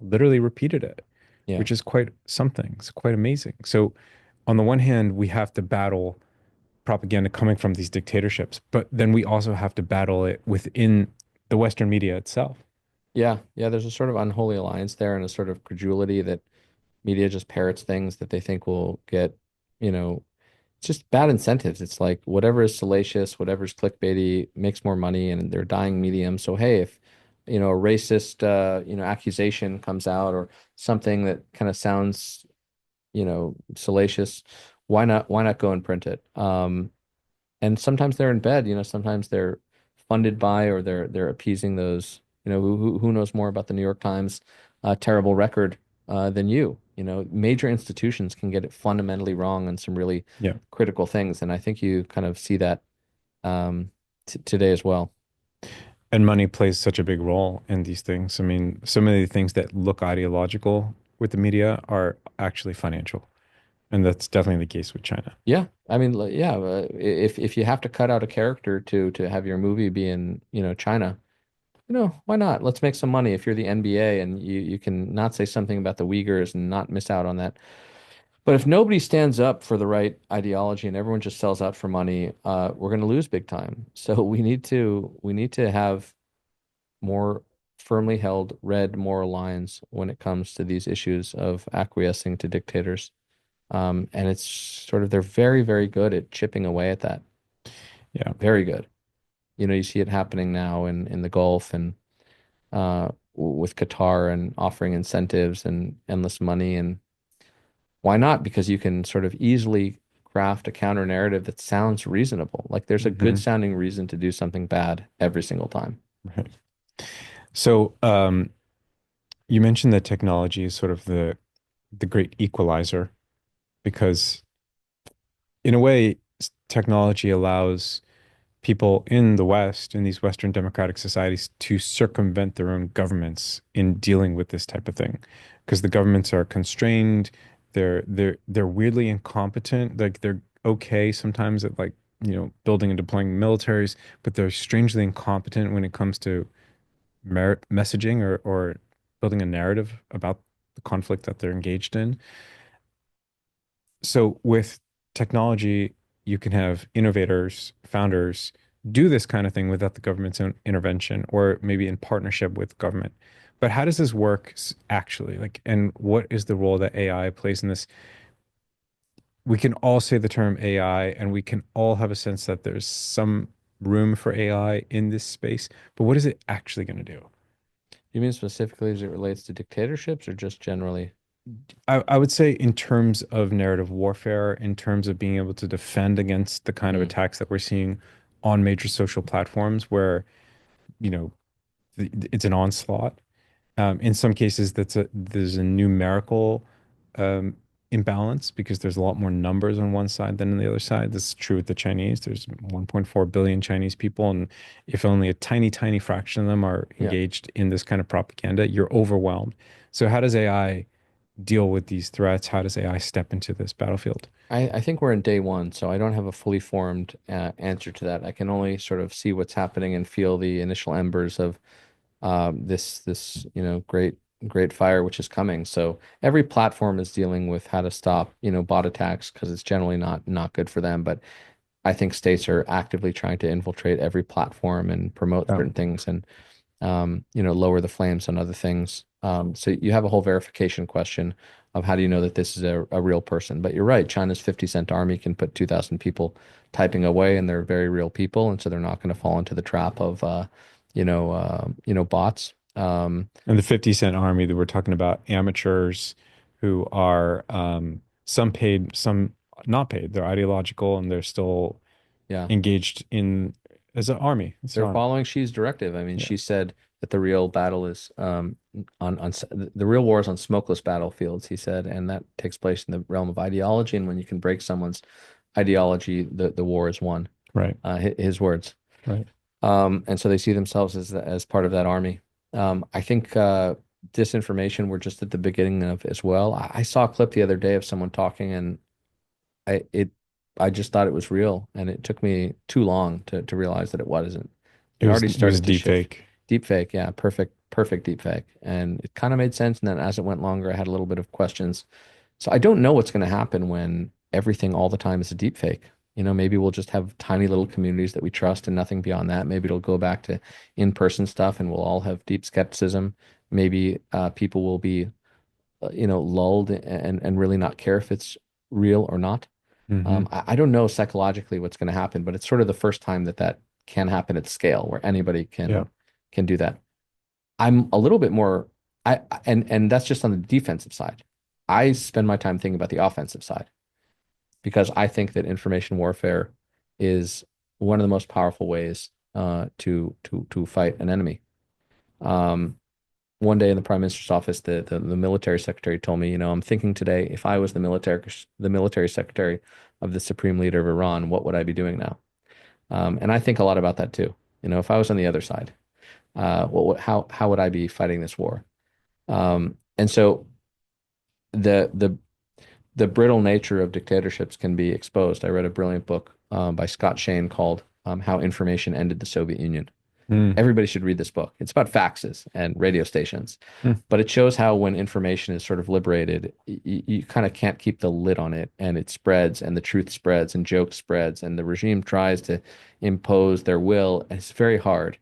literally repeated it, Yeah. which is quite something. It's quite amazing. So on the one hand, we have to battle propaganda coming from these dictatorships, but then we also have to battle it within the Western media itself. Yeah. Yeah. There's a sort of unholy alliance there and a sort of credulity that media just parrots things that they think will get, you know, it's just bad incentives. It's like whatever is salacious, whatever is clickbaity makes more money and they're dying medium. So, hey, if, a racist, accusation comes out or something that kind of sounds, salacious, why not go and print it? And sometimes they're in bed, sometimes they're funded by or they're appeasing those, who knows more about the New York Times terrible record than you. Major institutions can get it fundamentally wrong on some really Yeah. critical things, and I think you kind of see that t today as well. And money plays such a big role in these things. I mean, some of the things that look ideological with the media are actually financial. And that's definitely the case with China. Yeah, I mean, yeah, if you have to cut out a character to have your movie be in, China, why not? Let's make some money. If you're the NBA and you can not say something about the Uyghurs and not miss out on that. But if nobody stands up for the right ideology and everyone just sells out for money, we're going to lose big time. So we need to have more firmly held red moral lines when it comes to these issues of acquiescing to dictators. And it's sort of they're very, very good at chipping away at that. Yeah. Very good. You see it happening now in the Gulf and with Qatar and offering incentives and endless money. And why not? Because you can sort of easily craft a counter narrative that sounds reasonable. Like there's a good Hmm. sounding reason to do something bad every single time. Right. So, you mentioned that technology is sort of the great equalizer because, in a way, technology allows people in the West, in these Western democratic societies, to circumvent their own governments in dealing with this type of thing, because the governments are constrained. They're weirdly incompetent. Like they're okay sometimes at like building and deploying militaries, but they're strangely incompetent when it comes to merit messaging or building a narrative about the conflict that they're engaged in. So with technology, you can have innovators, founders do this kind of thing without the government's own intervention or maybe in partnership with government. But how does this work actually? Like, and what is the role that AI plays in this? We can all say the term AI and we can all have a sense that there's some room for AI in this space, but what is it actually going to do? You mean specifically as it relates to dictatorships or just generally? I would say in terms of narrative warfare, in terms of being able to defend against the kind of Mm, attacks that we're seeing on major social platforms where, you know, it's an onslaught. In some cases, there's a numerical um, imbalance because there's a lot more numbers on one side than on the other side. This is true with the Chinese. There's 1.4 billion Chinese people, and if only a tiny, tiny fraction of them are yeah. engaged in this kind of propaganda, you're overwhelmed. So how does AI deal with these threats? How does AI step into this battlefield? I think we're in day one, so I don't have a fully formed answer to that. I can only sort of see what's happening and feel the initial embers of this great fire which is coming. So every platform is dealing with how to stop bot attacks because it's generally not good for them. But I think states are actively trying to infiltrate every platform and promote Yeah. certain things and lower the flames on other things. So you have a whole verification question of how do you know that this is a real person? But you're right, China's 50 cent army can put 2,000 people typing away, and they're very real people, and so they're not going to fall into the trap of bots. And the 50 Cent Army that we're talking about amateurs who are some paid, some not paid. They're ideological and they're still Yeah. engaged in as an army. It's an They're army. following Xi's directive. I mean, Yeah. she said that the real battle is the real war is on smokeless battlefields, he said, and that takes place in the realm of ideology. And when you can break someone's ideology, the war is won. Right. His words. Right. And so they see themselves as part of that army. I think disinformation we're just at the beginning of as well. I saw a clip the other day of someone talking, and I it I just thought it was real, and it took me too long to realize that it wasn't. It It was already it was started to deep shift. fake. Deep fake, yeah, perfect deep fake, and it kind of made sense. And then as it went longer, I had a little bit of questions. So I don't know what's going to happen when everything all the time is a deep fake. Maybe we'll just have tiny little communities that we trust and nothing beyond that. Maybe it'll go back to in-person stuff, and we'll all have deep skepticism. Maybe people will be, lulled and really not care if it's real or not. Hmm. I don't know psychologically what's going to happen, but it's sort of the first time that can happen at scale where anybody Yeah. can do that. I'm a little bit more and that's just on the defensive side. I spend my time thinking about the offensive side because I think that information warfare is one of the most powerful ways to fight an enemy. Um, One day in the prime minister's office, the military secretary told me, I'm thinking today, if I was the military secretary of the supreme leader of Iran, what would I be doing now? And I think a lot about that too. If I was on the other side, how would I be fighting this war? And so the the the brittle nature of dictatorships can be exposed. I read a brilliant book by Scott Shane called "How Information Ended the Soviet Union." Mm, Everybody should read this book. It's about faxes and radio stations, mm. but it shows how when information is sort of liberated, you kind of can't keep the lid on it, and it spreads, and the truth spreads, and joke spreads, and the regime tries to impose their will, and it's very hard.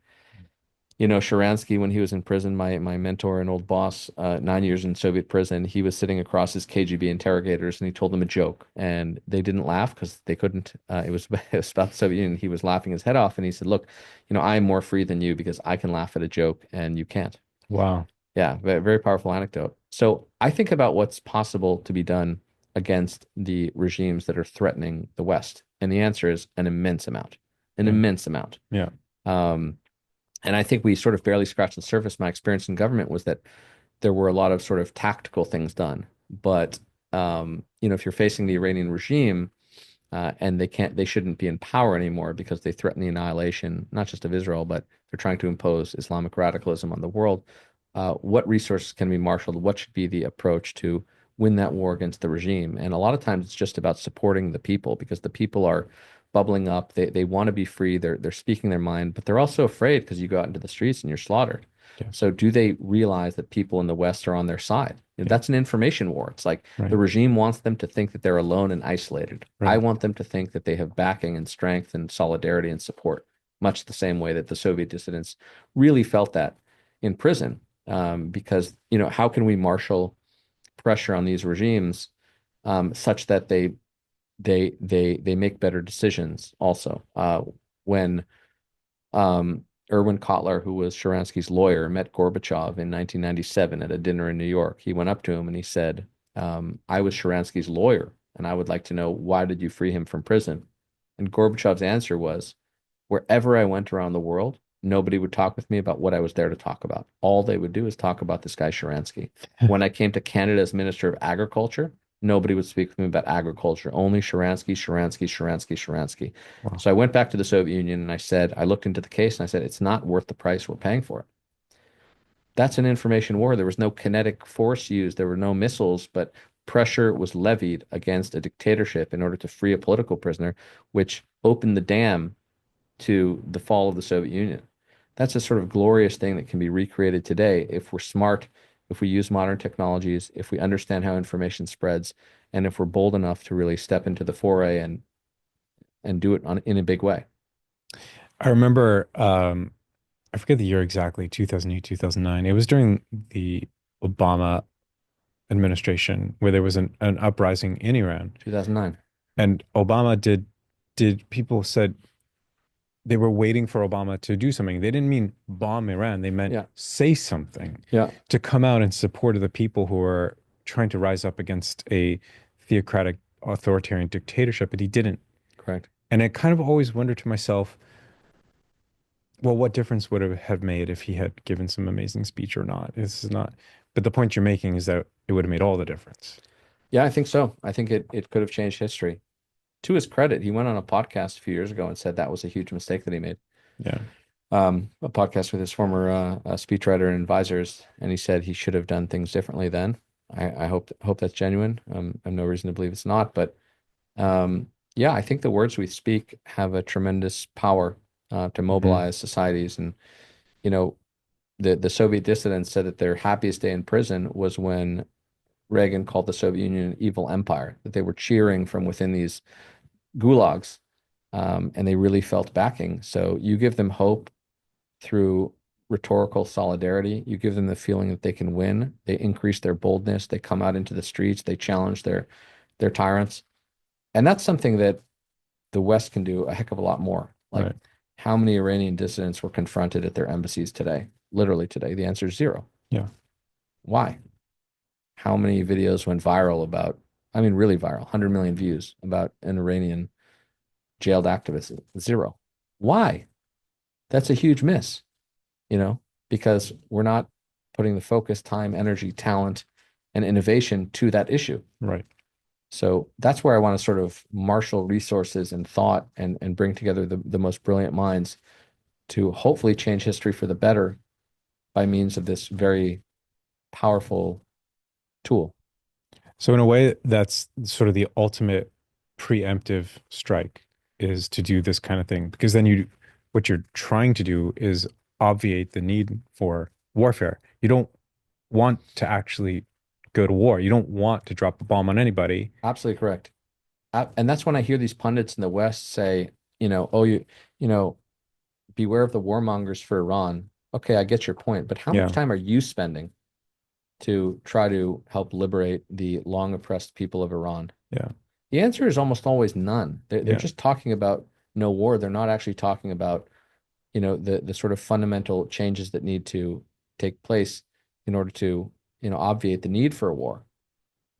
You know, Sharansky, when he was in prison, my mentor and old boss, 9 years in Soviet prison, he was sitting across his KGB interrogators and he told them a joke. And they didn't laugh because they couldn't. It was, it was about the Soviet Union. He was laughing his head off and he said, "Look, I'm more free than you because I can laugh at a joke and you can't." Wow. Yeah, very powerful anecdote. So I think about what's possible to be done against the regimes that are threatening the West. And the answer is an immense amount, an Yeah. immense amount. Yeah. Um, and I think we sort of barely scratched the surface. My experience in government was that there were a lot of sort of tactical things done. But if you're facing the Iranian regime, and they shouldn't be in power anymore because they threaten the annihilation, not just of Israel, but they're trying to impose Islamic radicalism on the world. What resources can be marshaled? What should be the approach to win that war against the regime? And a lot of times it's just about supporting the people because the people are bubbling up. They want to be free. They're speaking their mind, but they're also afraid because you go out into the streets and you're slaughtered. Yeah. So do they realize that people in the West are on their side? Yeah. That's an information war. It's like the Right. regime wants them to think that they're alone and isolated. I Right. want them to think that they have backing and strength and solidarity and support, much the same way that the Soviet dissidents really felt that in prison. Because, how can we marshal pressure on these regimes such that they make better decisions also? When Erwin Kotler, who was Sharansky's lawyer, met Gorbachev in 1997 at a dinner in New York. He went up to him and he said, "I was Sharansky's lawyer, and I would like to know why did you free him from prison?" And Gorbachev's answer was, "Wherever I went around the world, nobody would talk with me about what I was there to talk about. All they would do is talk about this guy Sharansky. When I came to Canada as Minister of Agriculture, nobody would speak with me about agriculture. Only Sharansky, Sharansky, Sharansky, Sharansky." Wow. So I went back to the Soviet Union and I looked into the case and I said, it's not worth the price we're paying for it. That's an information war. There was no kinetic force used. There were no missiles, but pressure was levied against a dictatorship in order to free a political prisoner, which opened the dam to the fall of the Soviet Union. That's a sort of glorious thing that can be recreated today if we're smart, if we use modern technologies, if we understand how information spreads, and if we're bold enough to really step into the foray and do it in a big way. I remember, I forget the year exactly, 2008, 2009. It was during the Obama administration where there was an uprising in Iran. 2009. And Obama did people said they were waiting for Obama to do something. They didn't mean bomb Iran. They meant Yeah. say something Yeah. to come out in support of the people who are trying to rise up against a theocratic authoritarian dictatorship, but he didn't. Correct. And I kind of always wondered to myself, well, what difference would it have made if he had given some amazing speech or not? This is not, but the point you're making is that it would have made all the difference. Yeah, I think so. I think it could have changed history. To his credit, he went on a podcast a few years ago and said that was a huge mistake that he made. Yeah. A podcast with his former speechwriter and advisors, and he said he should have done things differently then. I hope that's genuine. I have no reason to believe it's not, but yeah, I think the words we speak have a tremendous power to Mhm. mobilize societies. And you know, the Soviet dissidents said that their happiest day in prison was when Reagan called the Soviet Union an evil empire, that they were cheering from within these gulags, and they really felt backing. So you give them hope through rhetorical solidarity. You give them the feeling that they can win. They increase their boldness. They come out into the streets. They challenge their tyrants. And that's something that the West can do a heck of a lot more. Like Right. how many Iranian dissidents were confronted at their embassies today? Literally today. The answer is zero. Yeah. Why? How many videos went viral about, I mean, really viral, 100 million views about an Iranian jailed activist? Zero. Why? That's a huge miss, because we're not putting the focus, time, energy, talent, and innovation to that issue. Right. So that's where I want to sort of marshal resources and thought and bring together the most brilliant minds to hopefully change history for the better by means of this very powerful tool. So in a way, that's sort of the ultimate preemptive strike is to do this kind of thing because then you what you're trying to do is obviate the need for warfare. You don't want to actually go to war. You don't want to drop a bomb on anybody. Absolutely correct. And that's when I hear these pundits in the West say, oh, you know, beware of the warmongers for Iran. Okay, I get your point, but how much Yeah, time are you spending to try to help liberate the long oppressed people of Iran? yeah, The answer is almost always none. They're yeah, just talking about no war. They're not actually talking about, the sort of fundamental changes that need to take place in order to, obviate the need for a war.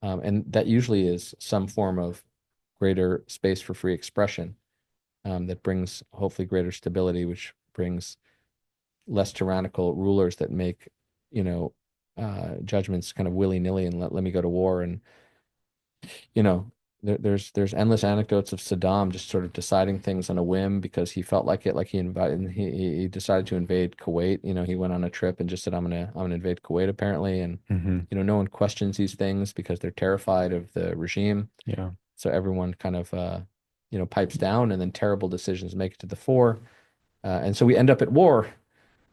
And that usually is some form of greater space for free expression, that brings hopefully greater stability, which brings less tyrannical rulers that make, you know, judgments kind of willy-nilly and let me go to war. And, you know, there's endless anecdotes of Saddam just sort of deciding things on a whim because he felt like it, like he decided to invade Kuwait. He went on a trip and just said, I'm gonna invade Kuwait apparently. And, hmm no one questions these things because they're terrified of the regime. yeah, So everyone kind of, pipes down, and then terrible decisions make it to the fore. And so we end up at war,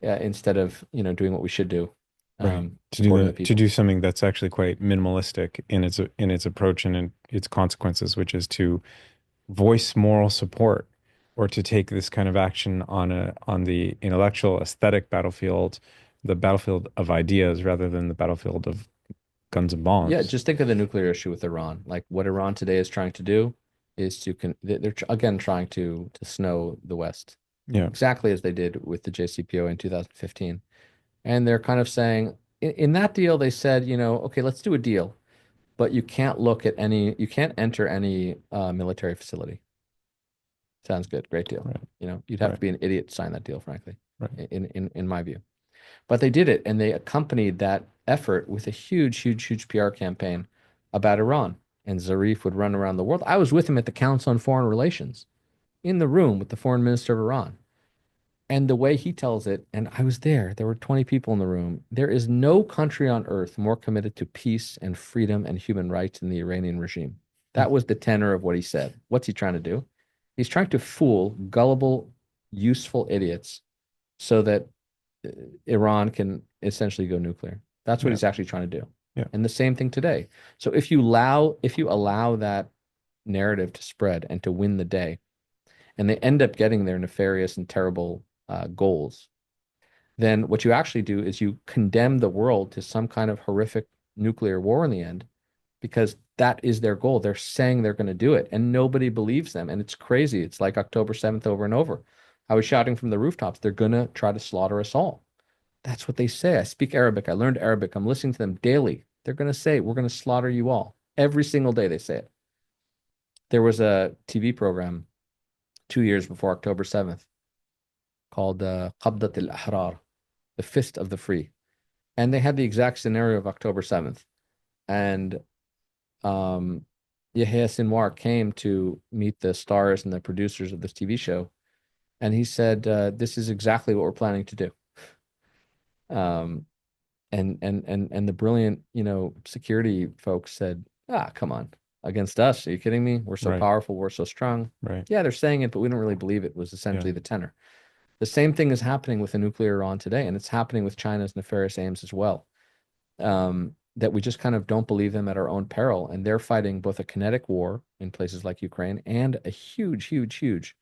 instead of, doing what we should do, right. supporting the To people. do something that's actually quite minimalistic in its approach and in its consequences, which is to voice moral support or to take this kind of action on the intellectual aesthetic battlefield, the battlefield of ideas rather than the battlefield of guns and Yeah, bombs. just think of the nuclear issue with Iran. Like what Iran today is trying to do is again trying to snow the West, Yeah. exactly as they did with the JCPO in 2015. And they're kind of saying in that deal, they said, okay, let's do a deal, but you can't enter any military facility. Sounds good. Great deal. Right. You'd have Right. to be an idiot to sign that deal, frankly, Right. in my view. But they did it, and they accompanied that effort with a huge, huge, huge PR campaign about Iran. And Zarif would run around the world. I was with him at the Council on Foreign Relations in the room with the foreign minister of Iran. And the way he tells it, and I was there were 20 people in the room. There is no country on earth more committed to peace and freedom and human rights than the Iranian regime. That was the tenor of what he said. What's he trying to do? He's trying to fool gullible, useful idiots so that uh, Iran can essentially go nuclear. That's what Yeah. he's actually trying to do. Yeah. And the same thing today. So if you allow that narrative to spread and to win the day, and they end up getting their nefarious and terrible goals, then what you actually do is you condemn the world to some kind of horrific nuclear war in the end, because that is their goal. They're saying they're going to do it, and nobody believes them. And it's crazy. It's like October 7th over and over. I was shouting from the rooftops, they're going to try to slaughter us all. That's what they say. I speak Arabic. I learned Arabic. I'm listening to them daily. They're going to say, we're going to slaughter you all. Every single day they say it. There was a TV program 2 years before October 7th called Qabdat al-Ahrar, the Fist of the Free. And they had the exact scenario of October 7th. And um, Yahya Sinwar came to meet the stars and the producers of this TV show. And he said, this is exactly what we're planning to do. Um, and the brilliant, security folks said, come on, against us? Are you kidding me? We're so Right. powerful, we're so strong. Right. Yeah, they're saying it, but we don't really believe it, was Yeah. essentially the tenor. The same thing is happening with the nuclear Iran today, and it's happening with China's nefarious aims as well. That we just kind of don't believe them at our own peril, and they're fighting both a kinetic war in places like Ukraine and a huge, huge, huge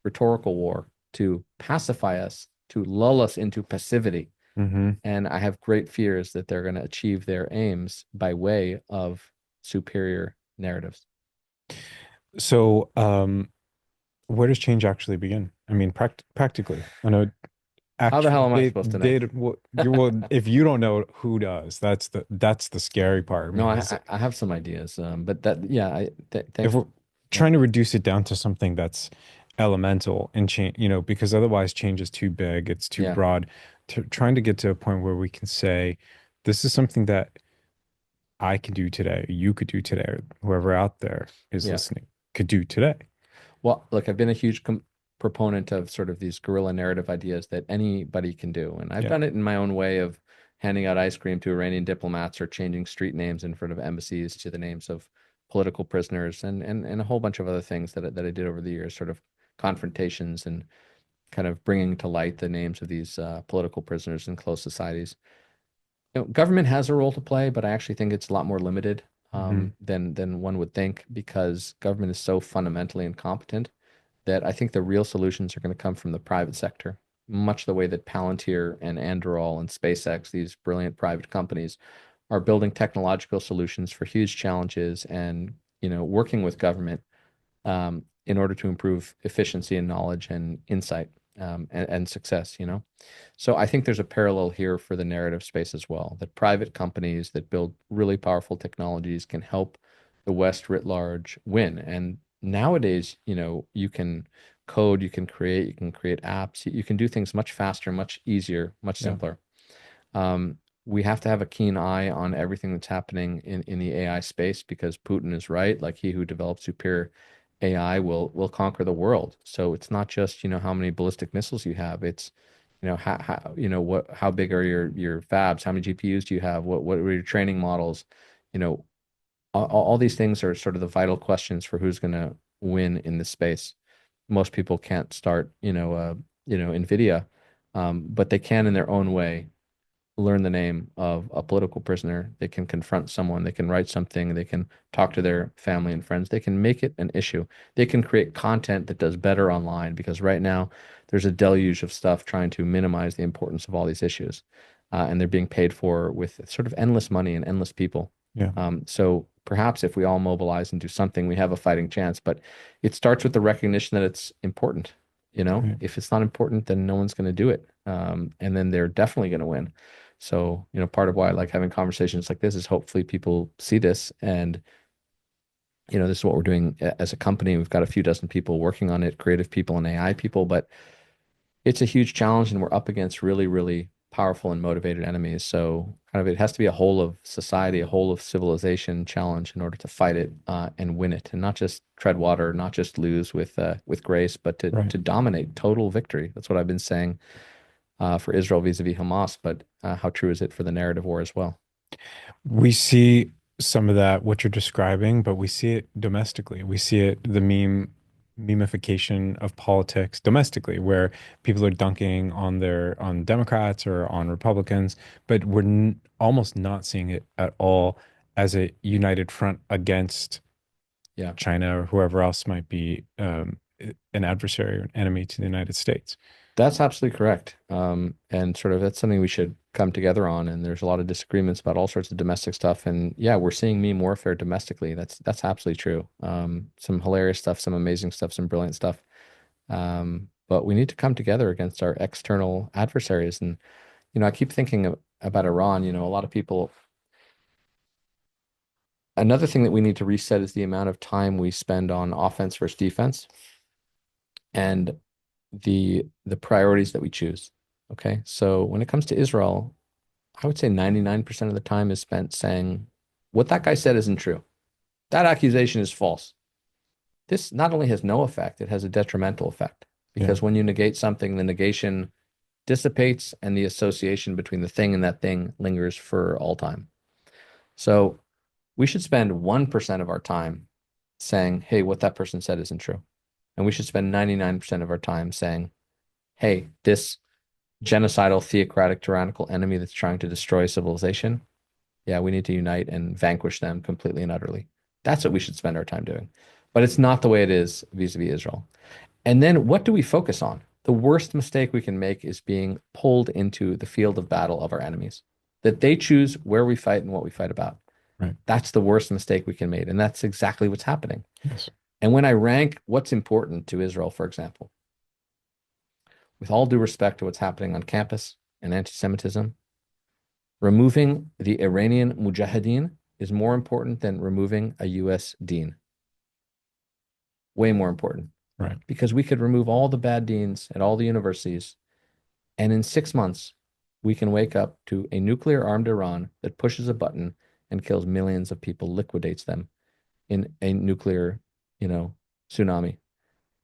rhetorical war to pacify us, to lull us into passivity. hmm And I have great fears that they're going to achieve their aims by way of superior narratives. So, where does change actually begin? I mean, practically. I know How the actual hell am I supposed to know? data. Well, if you don't know, who does? That's the scary part. I No, mean, I have some ideas, but yeah, if thanks. we're Yeah, trying to reduce it down to something that's elemental and change, because otherwise change is too big, it's too yeah, broad. Trying to get to a point where we can say, this is something that I can do today, you could do today, or whoever out there is yeah. listening could do today. Well, look, I've been a huge proponent of sort of these guerrilla narrative ideas that anybody can do. And I've Yeah. done it in my own way of handing out ice cream to Iranian diplomats or changing street names in front of embassies to the names of political prisoners and a whole bunch of other things that I did over the years, sort of confrontations and kind of bringing to light the names of these political prisoners in closed societies. Government has a role to play, but I actually think it's a lot more limited Hmm. than one would think because government is so fundamentally incompetent that I think the real solutions are going to come from the private sector, much the way that Palantir and Anduril and SpaceX, these brilliant private companies, are building technological solutions for huge challenges and, working with government in order to improve efficiency and knowledge and insight and success. So I think there's a parallel here for the narrative space as well, that private companies that build really powerful technologies can help the West writ large win. And nowadays, you can code, you can create apps, you can do things much faster, much easier, much Yeah. simpler. We have to have a keen eye on everything that's happening in the AI space because Putin is right. Like he who develops superior AI will conquer the world. So it's not just, how many ballistic missiles you have. It's, how big are your fabs? How many GPUs do you have? What are your training models? You know, all these things are sort of the vital questions for who's going to win in this space. Most people can't start, NVIDIA, but they can in their own way learn the name of a political prisoner. They can confront someone. They can write something. They can talk to their family and friends. They can make it an issue. They can create content that does better online because right now there's a deluge of stuff trying to minimize the importance of all these issues. And they're being paid for with sort of endless money and endless people. Yeah. So perhaps if we all mobilize and do something, we have a fighting chance. But it starts with the recognition that it's important. Right. If it's not important, then no one's going to do it. And then they're definitely going to win. So, part of why I like having conversations like this is hopefully people see this and, this is what we're doing as a company. We've got a few dozen people working on it, creative people and AI people, but it's a huge challenge and we're up against really, really powerful and motivated enemies. So kind of it has to be a whole of society, a whole of civilization challenge in order to fight it and win it, and not just tread water, not just lose with grace, but to Right. to dominate total victory. That's what I've been saying for Israel vis-a-vis Hamas, but how true is it for the narrative war as well? We see some of that, what you're describing, but we see it domestically. We see it, the memification of politics domestically, where people are dunking on on Democrats or on Republicans, but we're n almost not seeing it at all as a united front against Yeah, China or whoever else might be an adversary or an enemy to the United States. that's absolutely correct. And sort of that's something we should come together on. And there's a lot of disagreements about all sorts of domestic stuff. And yeah, we're seeing meme warfare domestically. That's absolutely true. Some hilarious stuff, some amazing stuff, some brilliant stuff. But we need to come together against our external adversaries. And I keep thinking about Iran. A lot of people. Another thing that we need to reset is the amount of time we spend on offense versus defense, and the priorities that we choose. Okay. So when it comes to Israel, I would say 99% of the time is spent saying what that guy said isn't true. That accusation is false. This not only has no effect, it has a detrimental effect Yeah. because when you negate something, the negation dissipates and the association between the thing and that thing lingers for all time. So we should spend 1% of our time saying, hey, what that person said isn't true. And we should spend 99% of our time saying, hey, this genocidal, theocratic, tyrannical enemy that's trying to destroy civilization, yeah, we need to unite and vanquish them completely and utterly. That's what we should spend our time doing. But it's not the way it is vis-a-vis Israel. And then what do we focus on? The worst mistake we can make is being pulled into the field of battle of our enemies, that they choose where we fight and what we fight about. Right. That's the worst mistake we can make. And that's exactly what's happening. Yes. And when I rank what's important to Israel, for example, with all due respect to what's happening on campus and anti-Semitism, removing the Iranian Mujahideen is more important than removing a US dean. Way more important. Right. Because we could remove all the bad deans at all the universities, and in 6 months, we can wake up to a nuclear armed Iran that pushes a button and kills millions of people, liquidates them in a nuclear, you know, tsunami.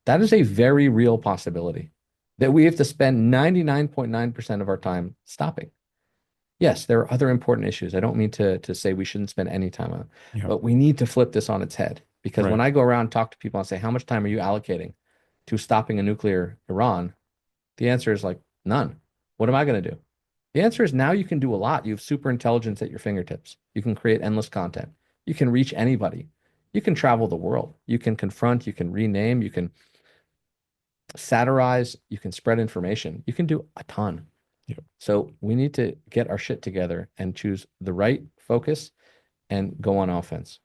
That is a very real possibility that we have to spend 99.9% of our time stopping. Yes, there are other important issues. I don't mean to say we shouldn't spend any time on it, Yeah. but we need to flip this on its head because when Right. I go around and talk to people and say, how much time are you allocating to stopping a nuclear Iran? The answer is like none. What am I going to do? The answer is now you can do a lot. You have super intelligence at your fingertips. You can create endless content. You can reach anybody. You can travel the world. You can confront, you can rename, you can satirize, you can spread information. You can do a ton. Yeah. So we need to get our shit together and choose the right focus and go on offense.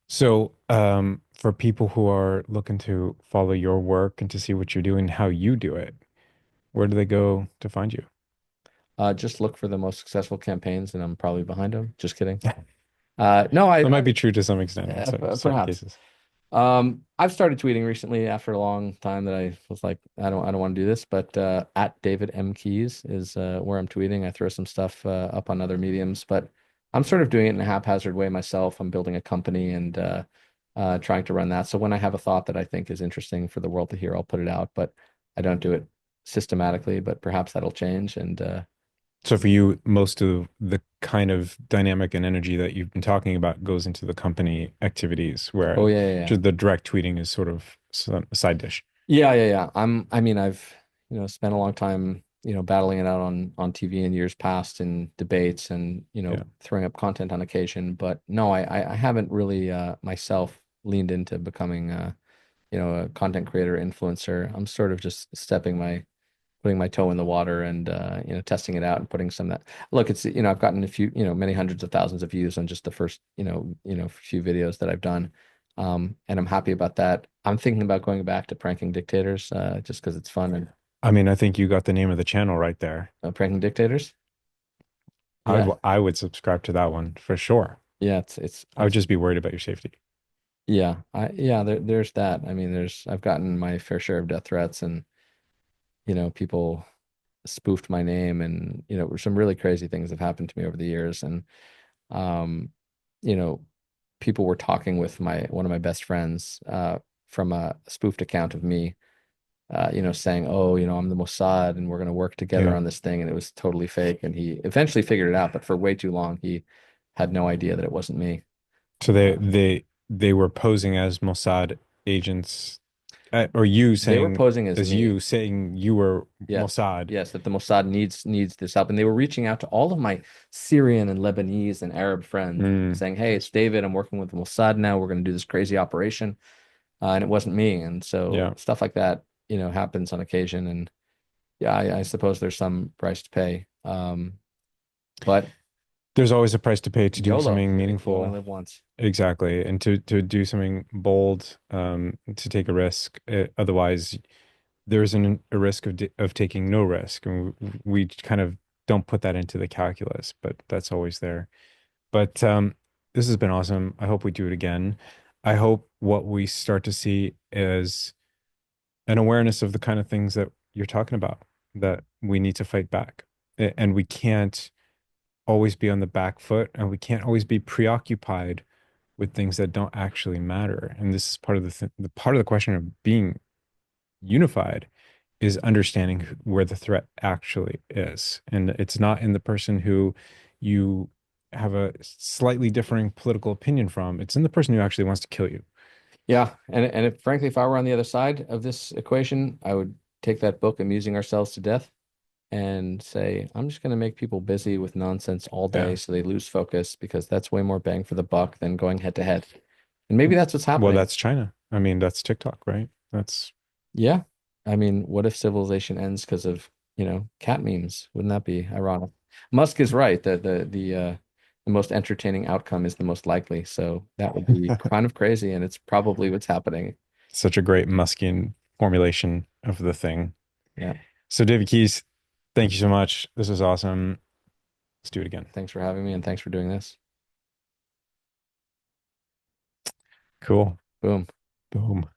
So, for people who are looking to follow your work and to see what you're doing, how you do it, where do they go to find you? Just look for the most successful campaigns, and I'm probably behind them. Just kidding. No, That might be true to some extent in certain perhaps. cases. I've started tweeting recently after a long time that I was like, I don't want to do this, but at David M. Keys is where I'm tweeting. I throw some stuff up on other mediums, but I'm sort of doing it in a haphazard way myself. I'm building a company and trying to run that. So when I have a thought that I think is interesting for the world to hear, I'll put it out, but I don't do it systematically, but perhaps that'll change. And So for you, most of the kind of dynamic and energy that you've been talking about goes into the company activities, oh where yeah, yeah, yeah. just the direct tweeting is sort of a side dish. Yeah, yeah, yeah. I mean, I've, spent a long time, battling it out on TV in years past in debates and, Yeah. throwing up content on occasion. But no, I haven't really myself leaned into becoming a content creator influencer. I'm sort of just putting my toe in the water and testing it out and putting some of that. Look, it's I've gotten a few, many hundreds of thousands of views on just the first, few videos that I've done. And I'm happy about that. I'm thinking about going back to pranking dictators, just because it's fun and I mean, I think you got the name of the channel right there. pranking dictators. Yeah, I would subscribe to that one for sure. yeah, I would just be worried about your safety. there's that. I mean, I've gotten my fair share of death threats and people spoofed my name and some really crazy things have happened to me over the years and um you know people were talking with my one of my best friends from a spoofed account of me saying, oh, I'm the Mossad and we're going to work together Yeah. on this thing. And it was totally fake. And he eventually figured it out, but for way too long, he had no idea that it wasn't me. So they were posing as Mossad agents, or you They were saying posing as as me. you saying you were Yes. Mossad. Yes, that the Mossad needs this help. And they were reaching out to all of my Syrian and Lebanese and Arab friends Mm, saying, hey, it's David. I'm working with the Mossad now. We're going to do this crazy operation. And it wasn't me. And so yeah. stuff like that, happens on occasion. And yeah, I suppose there's some price to pay. But There's always a price to pay to do YOLO, something you only meaningful. live once. Exactly. And to do something bold, to take a risk. Otherwise, there's a risk of taking no risk. And we kind of don't put that into the calculus, but that's always there. But this has been awesome. I hope we do it again. I hope what we start to see is an awareness of the kind of things that you're talking about, that we need to fight back. And we can't always be on the back foot, and we can't always be preoccupied with things that don't actually matter. And this is part of the part of the question of being unified is understanding where the threat actually is. And it's not in the person who you have a slightly differing political opinion from. It's in the person who actually wants to kill you. Yeah, and if, frankly, if I were on the other side of this equation, I would take that book, Amusing Ourselves to Death, and say, I'm just going to make people busy with nonsense all Yeah. day so they lose focus because that's way more bang for the buck than going head to head. And maybe that's what's Well, happening. that's China. I mean, that's TikTok, right? That's Yeah. I mean, what if civilization ends because of, cat memes? Wouldn't that be ironic? Musk is right that the most entertaining outcome is the most likely. So that would be kind of crazy, and it's probably what's happening. such a great Muskian formulation of the thing. Yeah. So, David Keys, thank you so much. This was awesome. Let's do it again. Thanks for having me, and thanks for doing this. Cool. Boom. Boom.